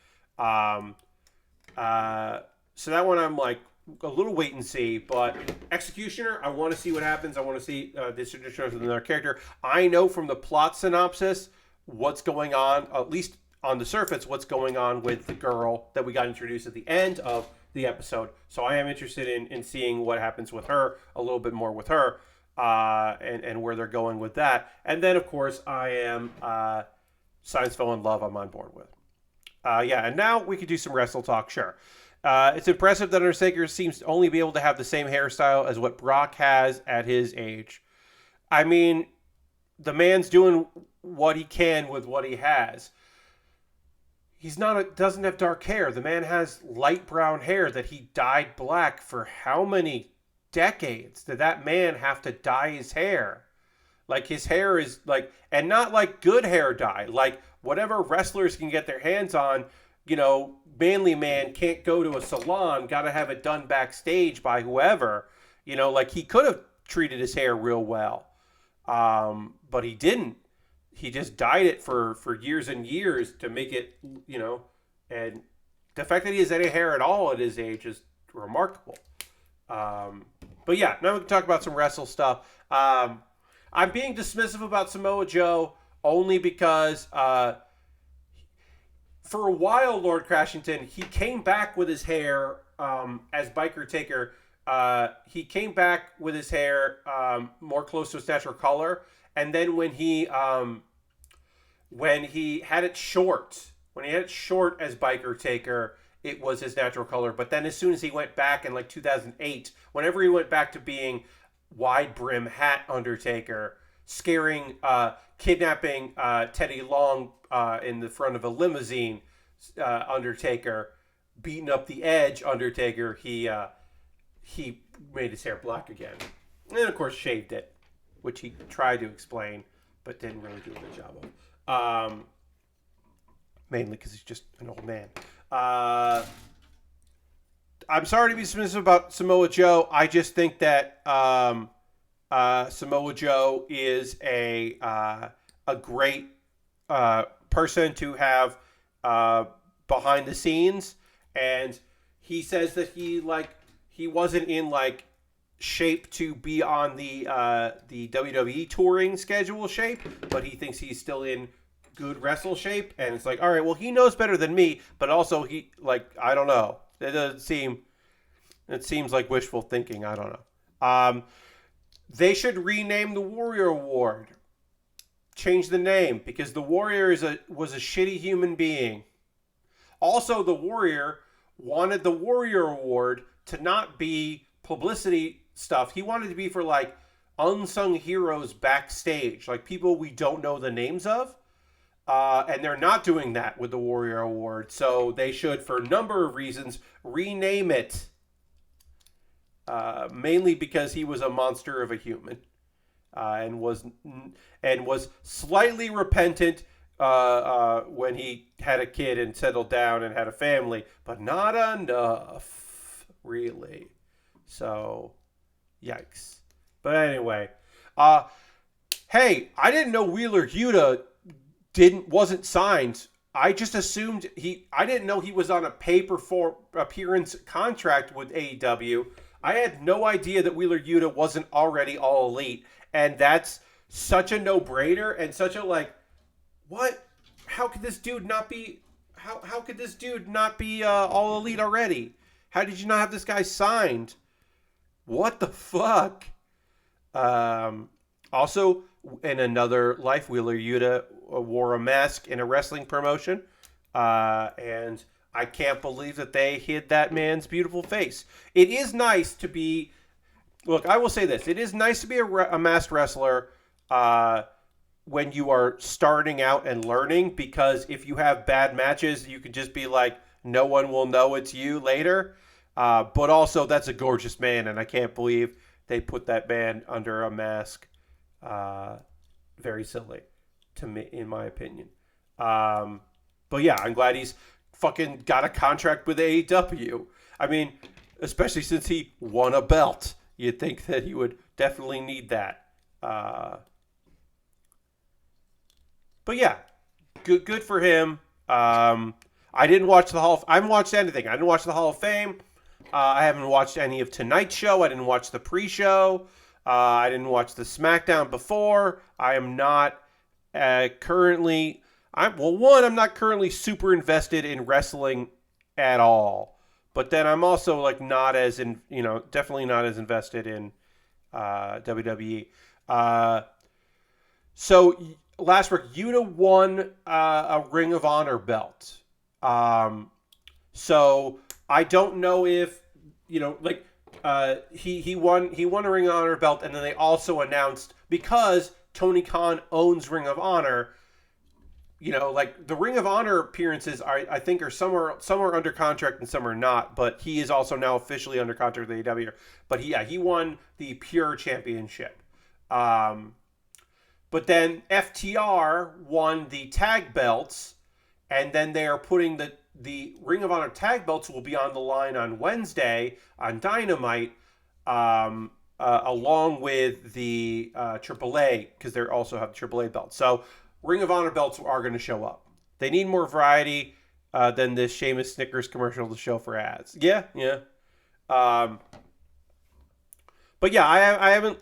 [SPEAKER 1] So that one I'm like a little wait and see. But Executioner, I want to see what happens. I want to see this introduction of another character. I know from the plot synopsis what's going on, at least on the surface, what's going on with the girl that we got introduced at the end of the episode. So I am interested in seeing what happens with her, a little bit more with her, and where they're going with that. And then, of course, I am Science Fell in Love I'm on board with. And now we could do some wrestle talk, sure. It's impressive that Undertaker seems to only be able to have the same hairstyle as what Brock has at his age. I mean, the man's doing what he can with what he has. Doesn't have dark hair. The man has light brown hair that he dyed black for how many decades? Did that man have to dye his hair? Like, his hair is like, and not like good hair dye, like whatever wrestlers can get their hands on. Manly Man can't go to a salon, got to have it done backstage by whoever. Like, he could have treated his hair real well, but he didn't. He just dyed it for years and years to make it, and the fact that he has any hair at all at his age is remarkable. But yeah, now we can talk about some wrestle stuff. I'm being dismissive about Samoa Joe only because for a while, Lord Crashington, he came back with his hair as Biker Taker. He came back with his hair more close to his natural color. And then when he had it short as Biker Taker, it was his natural color. But then as soon as he went back in like 2008, whenever he went back to being wide brim hat Undertaker, kidnapping Teddy Long in the front of a limousine, Undertaker, beating up the Edge Undertaker, he made his hair black again. And of course shaved it, which he tried to explain, but didn't really do a good job of. Mainly because he's just an old man. I'm sorry to be dismissive about Samoa Joe. I just think that Samoa Joe is a great person to have behind the scenes, and he says that he wasn't in shape to be on the WWE touring schedule shape, but he thinks he's still in good wrestle shape, and it's like, all right, well, he knows better than me, but also he I don't know. It doesn't seem. It seems like wishful thinking. I don't know. They should rename the Warrior Award. Change the name, because the Warrior was a shitty human being. Also, the Warrior wanted the Warrior Award to not be publicity stuff. He wanted to be for unsung heroes backstage, like people we don't know the names of. And they're not doing that with the Warrior Award. So they should, for a number of reasons, rename it. Mainly because he was a monster of a human. And was slightly repentant when he had a kid and settled down and had a family, but not enough, really. So, yikes. But anyway, hey, I didn't know Wheeler Yuta wasn't signed. I just assumed I didn't know he was on a pay-per-appearance contract with AEW. I had no idea that Wheeler Yuta wasn't already All Elite. And that's such a no-brainer and such a what? How could this dude not be? How could this dude not be All Elite already? How did you not have this guy signed? What the fuck? Also, in another life, Wheeler Yuta wore a mask in a wrestling promotion, and I can't believe that they hid that man's beautiful face. It is nice to be. Look, I will say this. It is nice to be a masked wrestler when you are starting out and learning, because if you have bad matches, you can just be like, no one will know it's you later. But also, that's a gorgeous man, and I can't believe they put that man under a mask. Very silly, to me, in my opinion. But yeah, I'm glad he's fucking got a contract with AEW. I mean, especially since he won a belt. You'd think that he would definitely need that. But yeah, good for him. I didn't watch I haven't watched anything. I didn't watch the Hall of Fame. I haven't watched any of tonight's show. I didn't watch the pre-show. I didn't watch the SmackDown before. I am not currently. I'm not currently super invested in wrestling at all. But then I'm also not as definitely not as invested in WWE. So last week, Yuta won a Ring of Honor belt. So I don't know if he won a Ring of Honor belt, and then they also announced, because Tony Khan owns Ring of Honor. The Ring of Honor appearances I think are somewhere under contract and some are not, but he is also now officially under contract with AEW. But he won the Pure Championship. But then FTR won the tag belts, and then they are putting the Ring of Honor tag belts will be on the line on Wednesday on Dynamite, along with the AAA, because they also have the AAA belts. So Ring of Honor belts are going to show up. They need more variety than this Sheamus Snickers commercial to show for ads. Yeah. But yeah,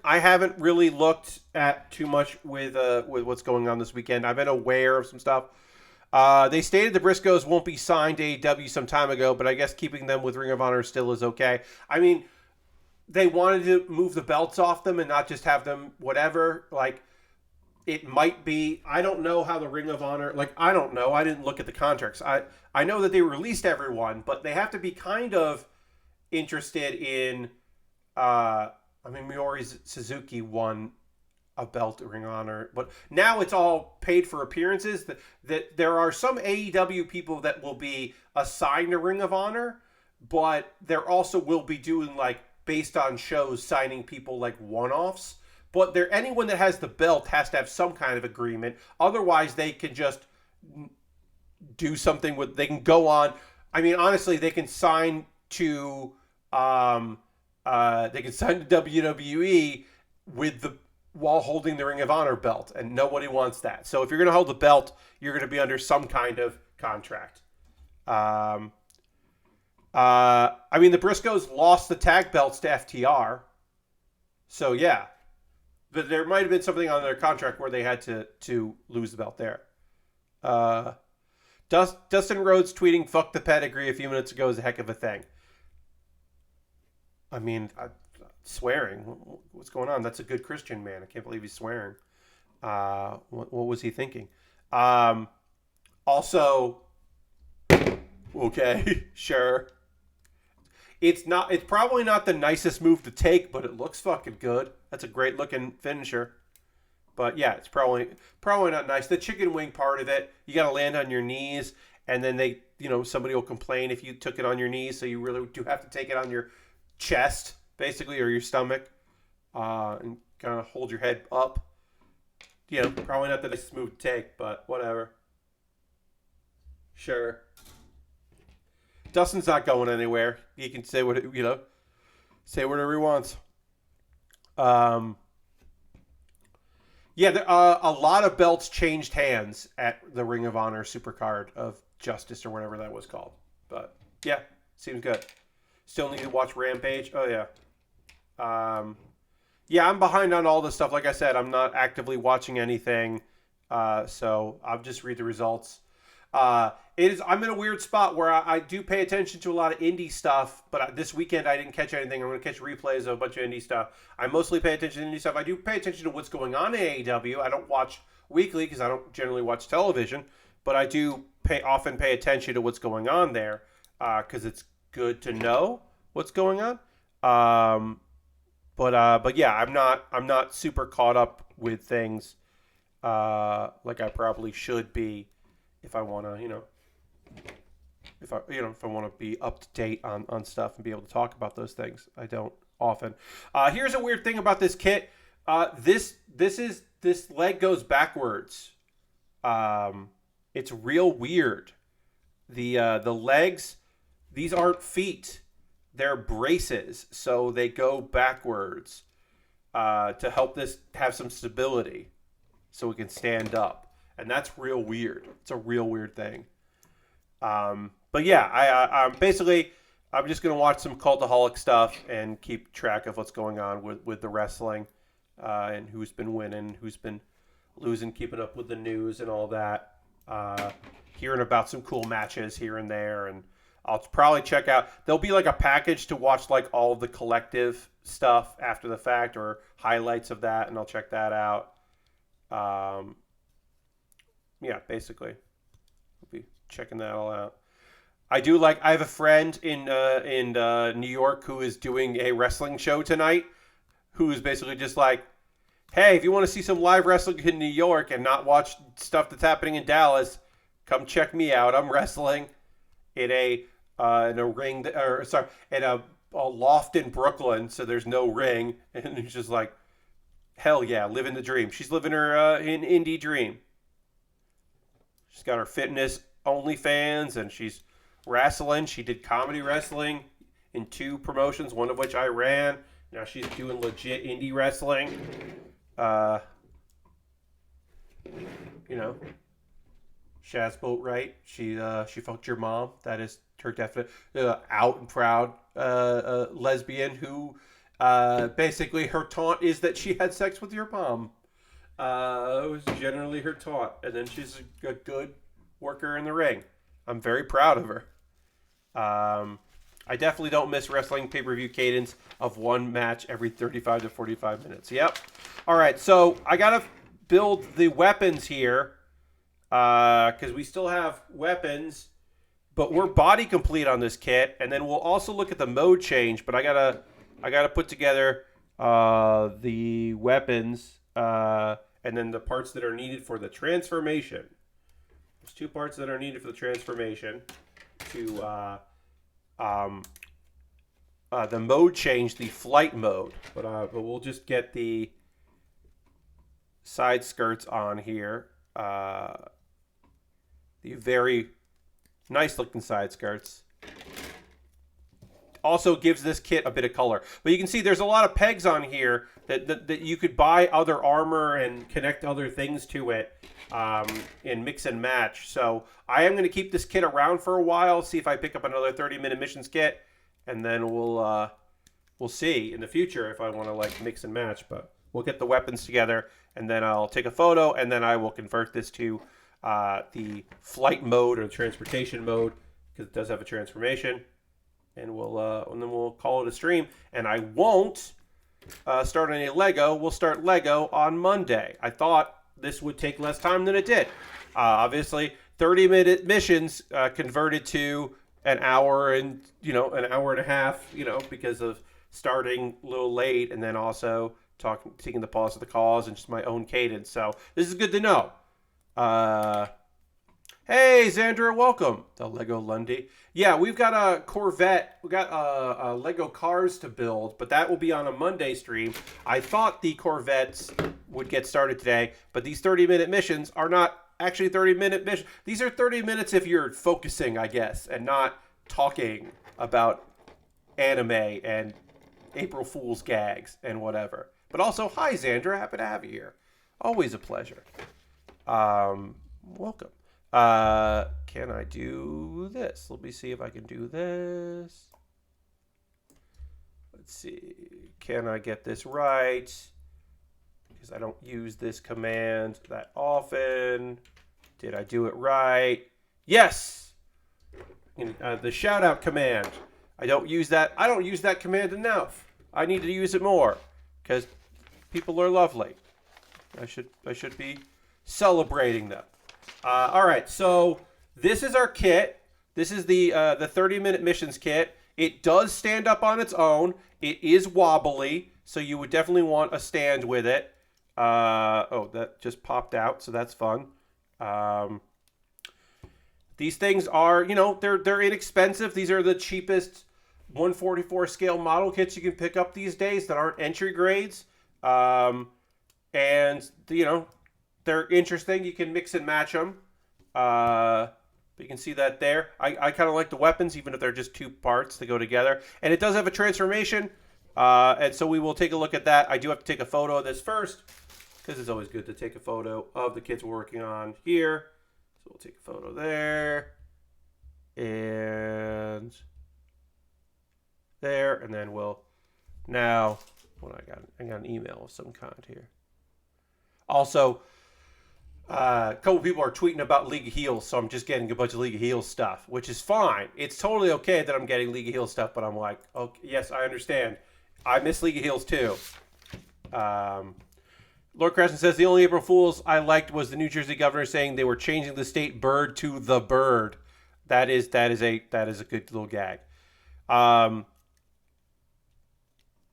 [SPEAKER 1] I haven't really looked at too much with what's going on this weekend. I've been aware of some stuff. They stated the Briscoes won't be signed to AEW some time ago, but I guess keeping them with Ring of Honor still is okay. I mean, they wanted to move the belts off them and not just have them whatever. It might be, I don't know how the Ring of Honor, I don't know. I didn't look at the contracts. I know that they released everyone, but they have to be kind of interested in, Miori Suzuki won a belt at Ring of Honor, but now it's all paid for appearances. That there are some AEW people that will be assigned to Ring of Honor, but there also will be doing based on shows, signing people one-offs. But anyone that has the belt has to have some kind of agreement. Otherwise, they can just do something they can go on. I mean, honestly, they can sign to they can sign to WWE while holding the Ring of Honor belt, and nobody wants that. So if you're going to hold the belt, you're going to be under some kind of contract. I mean, the Briscoes lost the tag belts to FTR, so yeah, but there might have been something on their contract where they had to lose the belt there. Dustin Rhodes tweeting "fuck the pedigree" a few minutes ago is a heck of a thing. I mean, swearing. What's going on? That's a good Christian man. I can't believe he's swearing. What was he thinking? Also, okay, sure. It's probably not the nicest move to take, but it looks fucking good. That's a great looking finisher. But yeah, it's probably not nice. The chicken wing part of it, you got to land on your knees, and then somebody will complain if you took it on your knees, so you really do have to take it on your chest, basically, or your stomach, and kind of hold your head up. Probably not the nicest move to take, but whatever. Sure. Dustin's not going anywhere. He can say say whatever he wants. Yeah, a lot of belts changed hands at the Ring of Honor Supercard of Justice or whatever that was called. But yeah, seems good. Still need to watch Rampage. Oh yeah. Yeah, I'm behind on all this stuff. Like I said, I'm not actively watching anything, so I'll just read the results. I'm in a weird spot where I do pay attention to a lot of indie stuff, but this weekend I didn't catch anything. I'm going to catch replays of a bunch of indie stuff. I mostly pay attention to indie stuff. I do pay attention to what's going on in AEW. I don't watch weekly because I don't generally watch television, but I do often pay attention to what's going on there because it's good to know what's going on. But yeah, I'm not super caught up with things like I probably should be if I want to, if I want to be up to date on stuff and be able to talk about those things. I don't often. Here's a weird thing about this kit. This leg goes backwards. It's real weird. The legs, these aren't feet. They're braces, so they go backwards to help this have some stability so it can stand up. And that's real weird. It's a real weird thing. But yeah, I'm just going to watch some Cultaholic stuff and keep track of what's going on with the wrestling and who's been winning, who's been losing, keeping up with the news and all that. Hearing about some cool matches here and there. And I'll probably check out, there'll be like a package to watch like all of the collective stuff after the fact or highlights of that, and I'll check that out. Yeah, basically, I'll be checking that all out. I have a friend in New York who is doing a wrestling show tonight, who is basically just like, hey, if you want to see some live wrestling in New York and not watch stuff that's happening in Dallas, come check me out. I'm wrestling in a ring in a loft in Brooklyn, so there's no ring, and he's just like, hell yeah, living the dream. She's living her indie dream. She's got her fitness OnlyFans, and she's wrestling. She did comedy wrestling in 2 promotions, one of which I ran. Now she's doing legit indie wrestling. Shaz Boatwright. She fucked your mom. That is her definite out and proud lesbian who basically her taunt is that she had sex with your mom. It was generally her taunt, and then she's a good worker in the ring. I'm very proud of her. I definitely don't miss wrestling pay-per-view cadence of one match every 35 to 45 minutes. Yep. All right, so I gotta build the weapons here because we still have weapons, but we're body complete on this kit, and then we'll also look at the mode change. But I gotta put together the weapons and then the parts that are needed for the transformation. There's 2 parts that are needed for the transformation to the mode change, the flight mode. But we'll just get the side skirts on here. The very nice looking side skirts. also gives this kit a bit of color. But you can see there's a lot of pegs on here that you could buy other armor and connect other things to it and mix and match. So I am going to keep this kit around for a while, see if I pick up another 30-minute missions kit, and then we'll see in the future if I want to like mix and match. But we'll get the weapons together, and then I'll take a photo, and then I will convert this to the flight mode or transportation mode, because it does have a transformation, and then we'll call it a stream. And I won't start any Lego. We'll start Lego on Monday. I thought this would take less time than it did. Obviously, 30-minute missions converted to an hour and an hour and a half, because of starting a little late, and then also taking the pause of the cause and just my own cadence. So this is good to know. Hey, Xandra, welcome. The Lego Lundy. Yeah, we've got a Corvette. We got Lego cars to build, but that will be on a Monday stream. I thought the Corvettes would get started today, but these 30-minute missions are not actually 30-minute missions. These are 30 minutes if you're focusing, I guess, and not talking about anime and April Fool's gags and whatever. But also, hi, Xandra. Happy to have you here. Always a pleasure. Welcome. Can I do this? Let me see if I can do this. Let's see. Can I get this right? Because I don't use this command that often. Did I do it right? Yes! The shout out command. I don't use that command enough. I need to use it more because people are lovely. I should be celebrating them. All right, so this is our kit. This is the 30-minute missions kit. It does stand up on its own. It is wobbly, so you would definitely want a stand with it. Oh, that just popped out, so that's fun. These things are, they're inexpensive. These are the cheapest 144 scale model kits you can pick up these days that aren't entry grades. And they're interesting. You can mix and match them. You can see that there. I kind of like the weapons, even if they're just two parts that go together. And it does have a transformation. And so we will take a look at that. I do have to take a photo of this first, because it's always good to take a photo of the kits we're working on here. So we'll take a photo there. And there. And then we'll... Now, I got an email of some kind here. Also, a couple people are tweeting about League of Heels, so I'm just getting a bunch of League of Heels stuff, which is fine. It's totally okay that I'm getting League of Heels stuff, but I'm like, okay, yes, I understand. I miss League of Heels too. Lord Crashton says the only April Fools I liked was the New Jersey governor saying they were changing the state bird to the bird. That is a good little gag.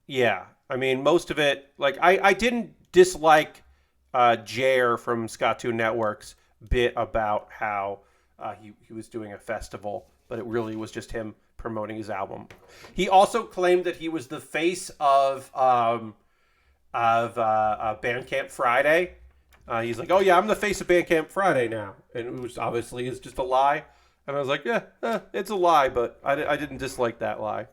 [SPEAKER 1] Yeah, I mean, most of it, like I didn't dislike Jer from Scottoon Network's bit about how he was doing a festival, but it really was just him promoting his album. He also claimed that he was the face of Bandcamp Friday. He's like, oh yeah, I'm the face of Bandcamp Friday now, and it was obviously is just a lie. And I was like, yeah, it's a lie, but I didn't dislike that lie.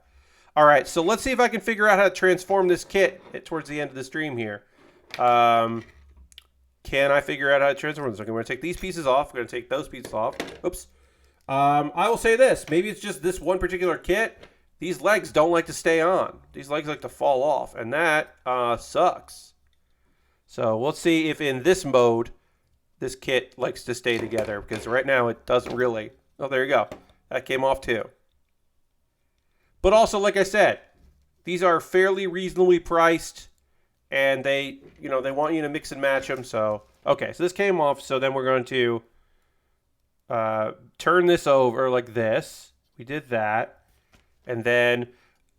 [SPEAKER 1] All right, so let's see if I can figure out how to transform this kit towards the end of the stream here. Can I figure out how to transform this? Okay, we're going to take these pieces off. We're going to take those pieces off. Oops. I will say this. Maybe it's just this one particular kit. These legs don't like to stay on. These legs like to fall off, and that sucks. So let's see if in this mode, this kit likes to stay together, because right now it doesn't really. Oh, there you go. That came off too. But also, like I said, these are fairly reasonably priced, and they want you to mix and match them. So, okay, so this came off. So then we're going to turn this over like this. We did that. And then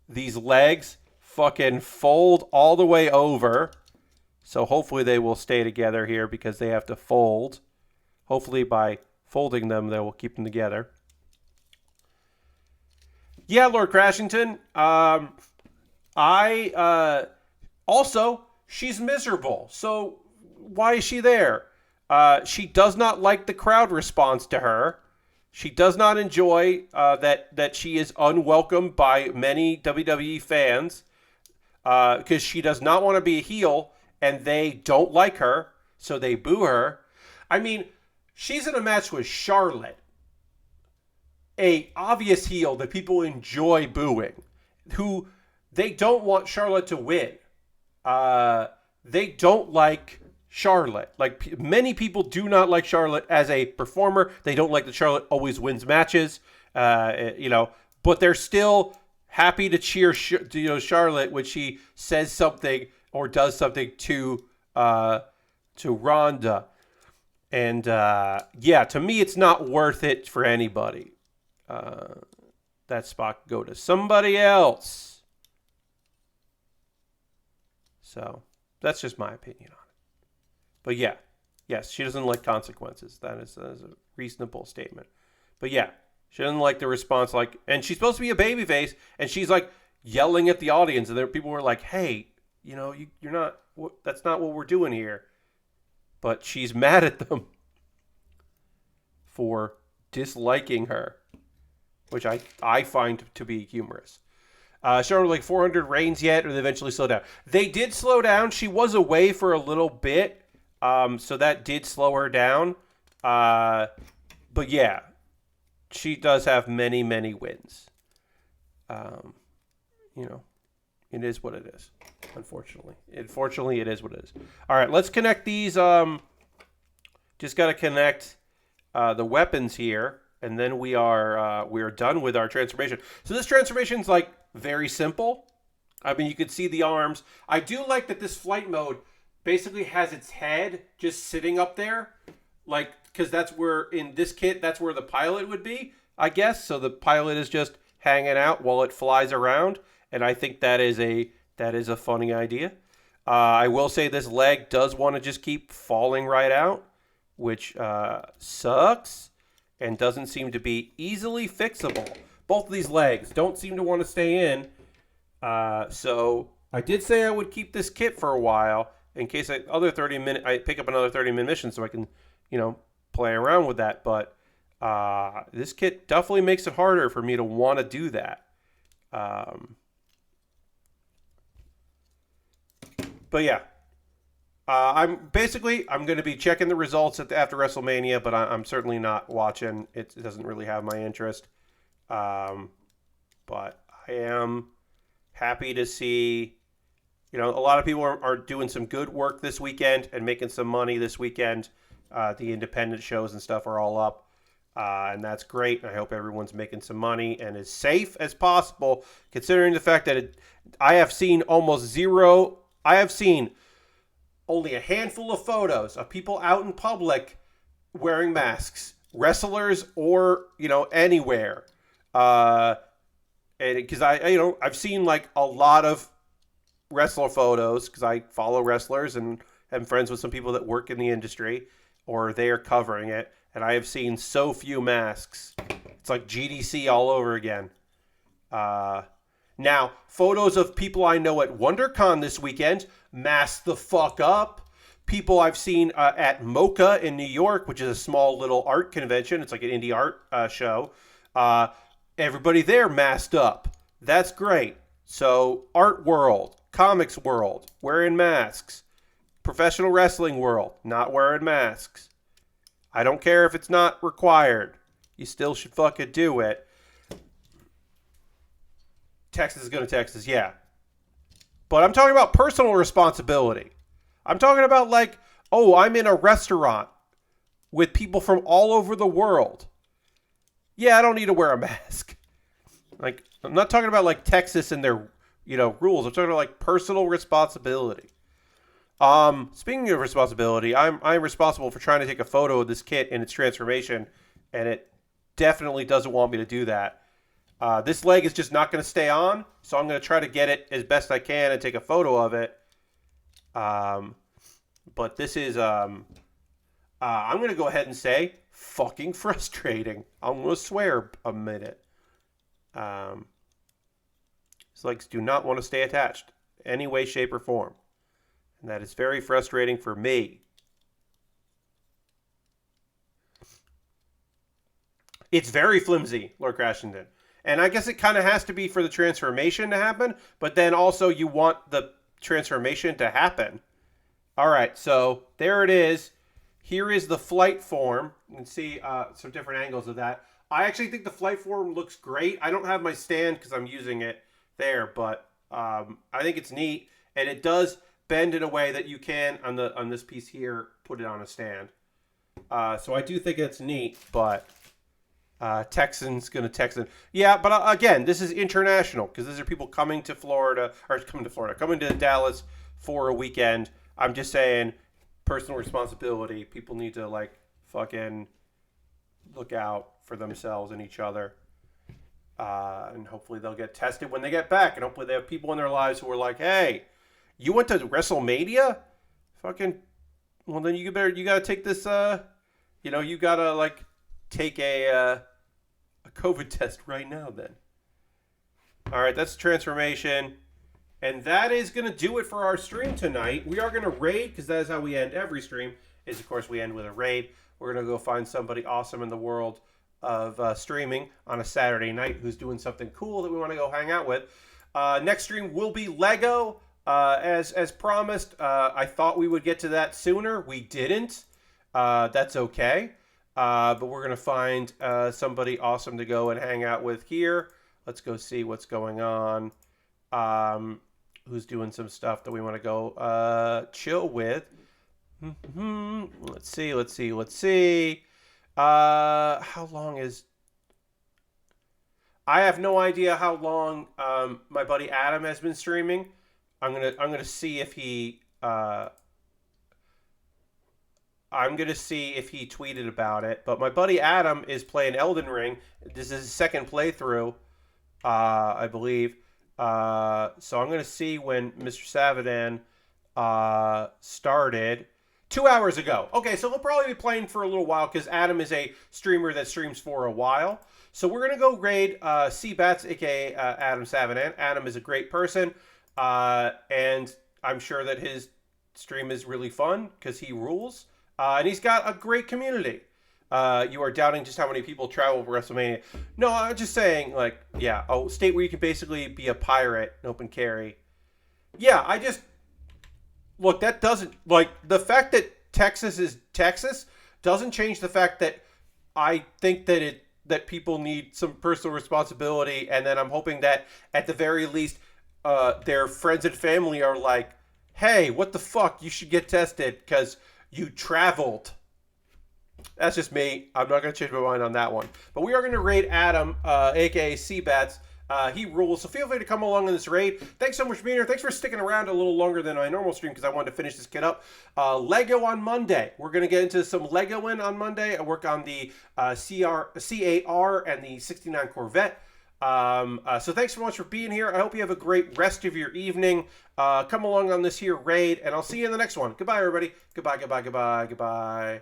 [SPEAKER 1] these legs fucking fold all the way over. So hopefully they will stay together here because they have to fold. Hopefully by folding them, they will keep them together. Yeah, Lord Crashington. Also, she's miserable. So why is she there? She does not like the crowd response to her. She does not enjoy that she is unwelcome by many WWE fans because she does not want to be a heel and they don't like her, so they boo her. I mean, she's in a match with Charlotte, a obvious heel that people enjoy booing, who they don't want Charlotte to win. They don't like Charlotte. Like many people do not like Charlotte as a performer. They don't like that Charlotte always wins matches. But they're still happy to cheer Charlotte when she says something or does something to Ronda. And to me, it's not worth it for anybody. That spot could go to somebody else. So that's just my opinion on it. But yes, she doesn't like consequences. That is a reasonable statement. But yeah, she doesn't like the response. And she's supposed to be a babyface, and she's like yelling at the audience, and there people were like, "Hey, you're not. That's not what we're doing here." But she's mad at them for disliking her, which I find to be humorous. Charlotte like 400 reigns yet, or they eventually slow down. They did slow down. She was away for a little bit, so that did slow her down. But yeah, she does have many, many wins. It is what it is. Unfortunately, it is what it is. All right, let's connect these. Just got to connect the weapons here, and then we are done with our transformation. So this transformation is like very simple. I mean, you can see the arms. I do like that this flight mode basically has its head just sitting up there, like because that's where in this kit that's where the pilot would be, I guess. So the pilot is just hanging out while it flies around, and I think that is a funny idea. I will say this leg does want to just keep falling right out, which sucks and doesn't seem to be easily fixable. Both of these legs don't seem to want to stay in. So I did say I would keep this kit for a while in case I pick up another 30-minute mission so I can, play around with that. But this kit definitely makes it harder for me to want to do that. But yeah, I'm going to be checking the results after WrestleMania, but I'm certainly not watching. It doesn't really have my interest. But I am happy to see, a lot of people are doing some good work this weekend and making some money this weekend. The independent shows and stuff are all up. And that's great. I hope everyone's making some money and as safe as possible, considering the fact that I have seen only a handful of photos of people out in public wearing masks, wrestlers or, anywhere. And because I've seen like a lot of wrestler photos because I follow wrestlers and am friends with some people that work in the industry or they are covering it. And I have seen so few masks. It's like GDC all over again. Now, photos of people I know at WonderCon this weekend, masked the fuck up. People I've seen at Mocha in New York, which is a small little art convention. It's like an indie art show. Everybody there masked up. That's great. So, art world, comics world, wearing masks. Professional wrestling world, not wearing masks. I don't care if it's not required. You still should fucking do it. Texas is going to Texas, yeah. But I'm talking about personal responsibility. I'm talking about I'm in a restaurant with people from all over the world. Yeah, I don't need to wear a mask. I'm not talking about Texas and their, rules. I'm talking about personal responsibility. Speaking of responsibility, I'm responsible for trying to take a photo of this kit in its transformation, and it definitely doesn't want me to do that. This leg is just not going to stay on, so I'm going to try to get it as best I can and take a photo of it. But this is, I'm going to go ahead and say, fucking frustrating. I'm going to swear a minute. These legs do not want to stay attached any way, shape, or form. And that is very frustrating for me. It's very flimsy, Lord Crashington. And I guess it kind of has to be for the transformation to happen, but then also you want the transformation to happen. All right, so there it is. Here is the flight form. You can see some different angles of that. I actually think the flight form looks great. I don't have my stand because I'm using it there, but I think it's neat. And it does bend in a way that you can, on this piece here, put it on a stand. So I do think it's neat, but Texan's going to Texan. Yeah, but again, this is international because these are people coming to Florida, coming to Dallas for a weekend. I'm just saying, personal responsibility. People need to, like, fucking look out for themselves and each other. And hopefully they'll get tested when they get back. And hopefully they have people in their lives who are like, hey, you went to WrestleMania? Fucking, well, then you got to take this, you got to, like, take a COVID test right now then. All right, that's transformation. And that is going to do it for our stream tonight. We are going to raid, because that is how we end every stream, is, of course, we end with a raid. We're going to go find somebody awesome in the world of streaming on a Saturday night who's doing something cool that we want to go hang out with. Next stream will be Lego. As promised, I thought we would get to that sooner. We didn't. That's okay. But we're going to find somebody awesome to go and hang out with here. Let's go see what's going on. Who's doing some stuff that we want to go chill with. Let's see. How long is... I have no idea how long my buddy Adam has been streaming. I'm gonna see if he... I'm going to see if he tweeted about it. But my buddy Adam is playing Elden Ring. This is his second playthrough, I believe. So I'm going to see when Mr. Savadan started 2 hours ago. Okay, so we'll probably be playing for a little while because Adam is a streamer that streams for a while. So we're going to go raid C-Bats, a.k.a. Adam Savadan. Adam is a great person. And I'm sure that his stream is really fun because he rules. And he's got a great community. You are doubting just how many people travel for WrestleMania. No, I'm just saying, like, yeah, a state where you can basically be a pirate and open carry. Yeah, look, that doesn't, like, the fact that Texas is Texas doesn't change the fact that I think that people need some personal responsibility, and then I'm hoping that at the very least their friends and family are like, hey, what the fuck, you should get tested because you traveled. That's just me. I'm not going to change my mind on that one. But we are going to raid Adam, a.k.a. C-Bats. He rules, so feel free to come along in this raid. Thanks so much for being here. Thanks for sticking around a little longer than my normal stream because I wanted to finish this kid up. Lego on Monday. We're going to get into some Legoing on Monday. I work on the CAR and the 69 Corvette. So thanks so much for being here. I hope you have a great rest of your evening. Come along on this here raid, and I'll see you in the next one. Goodbye, everybody. Goodbye.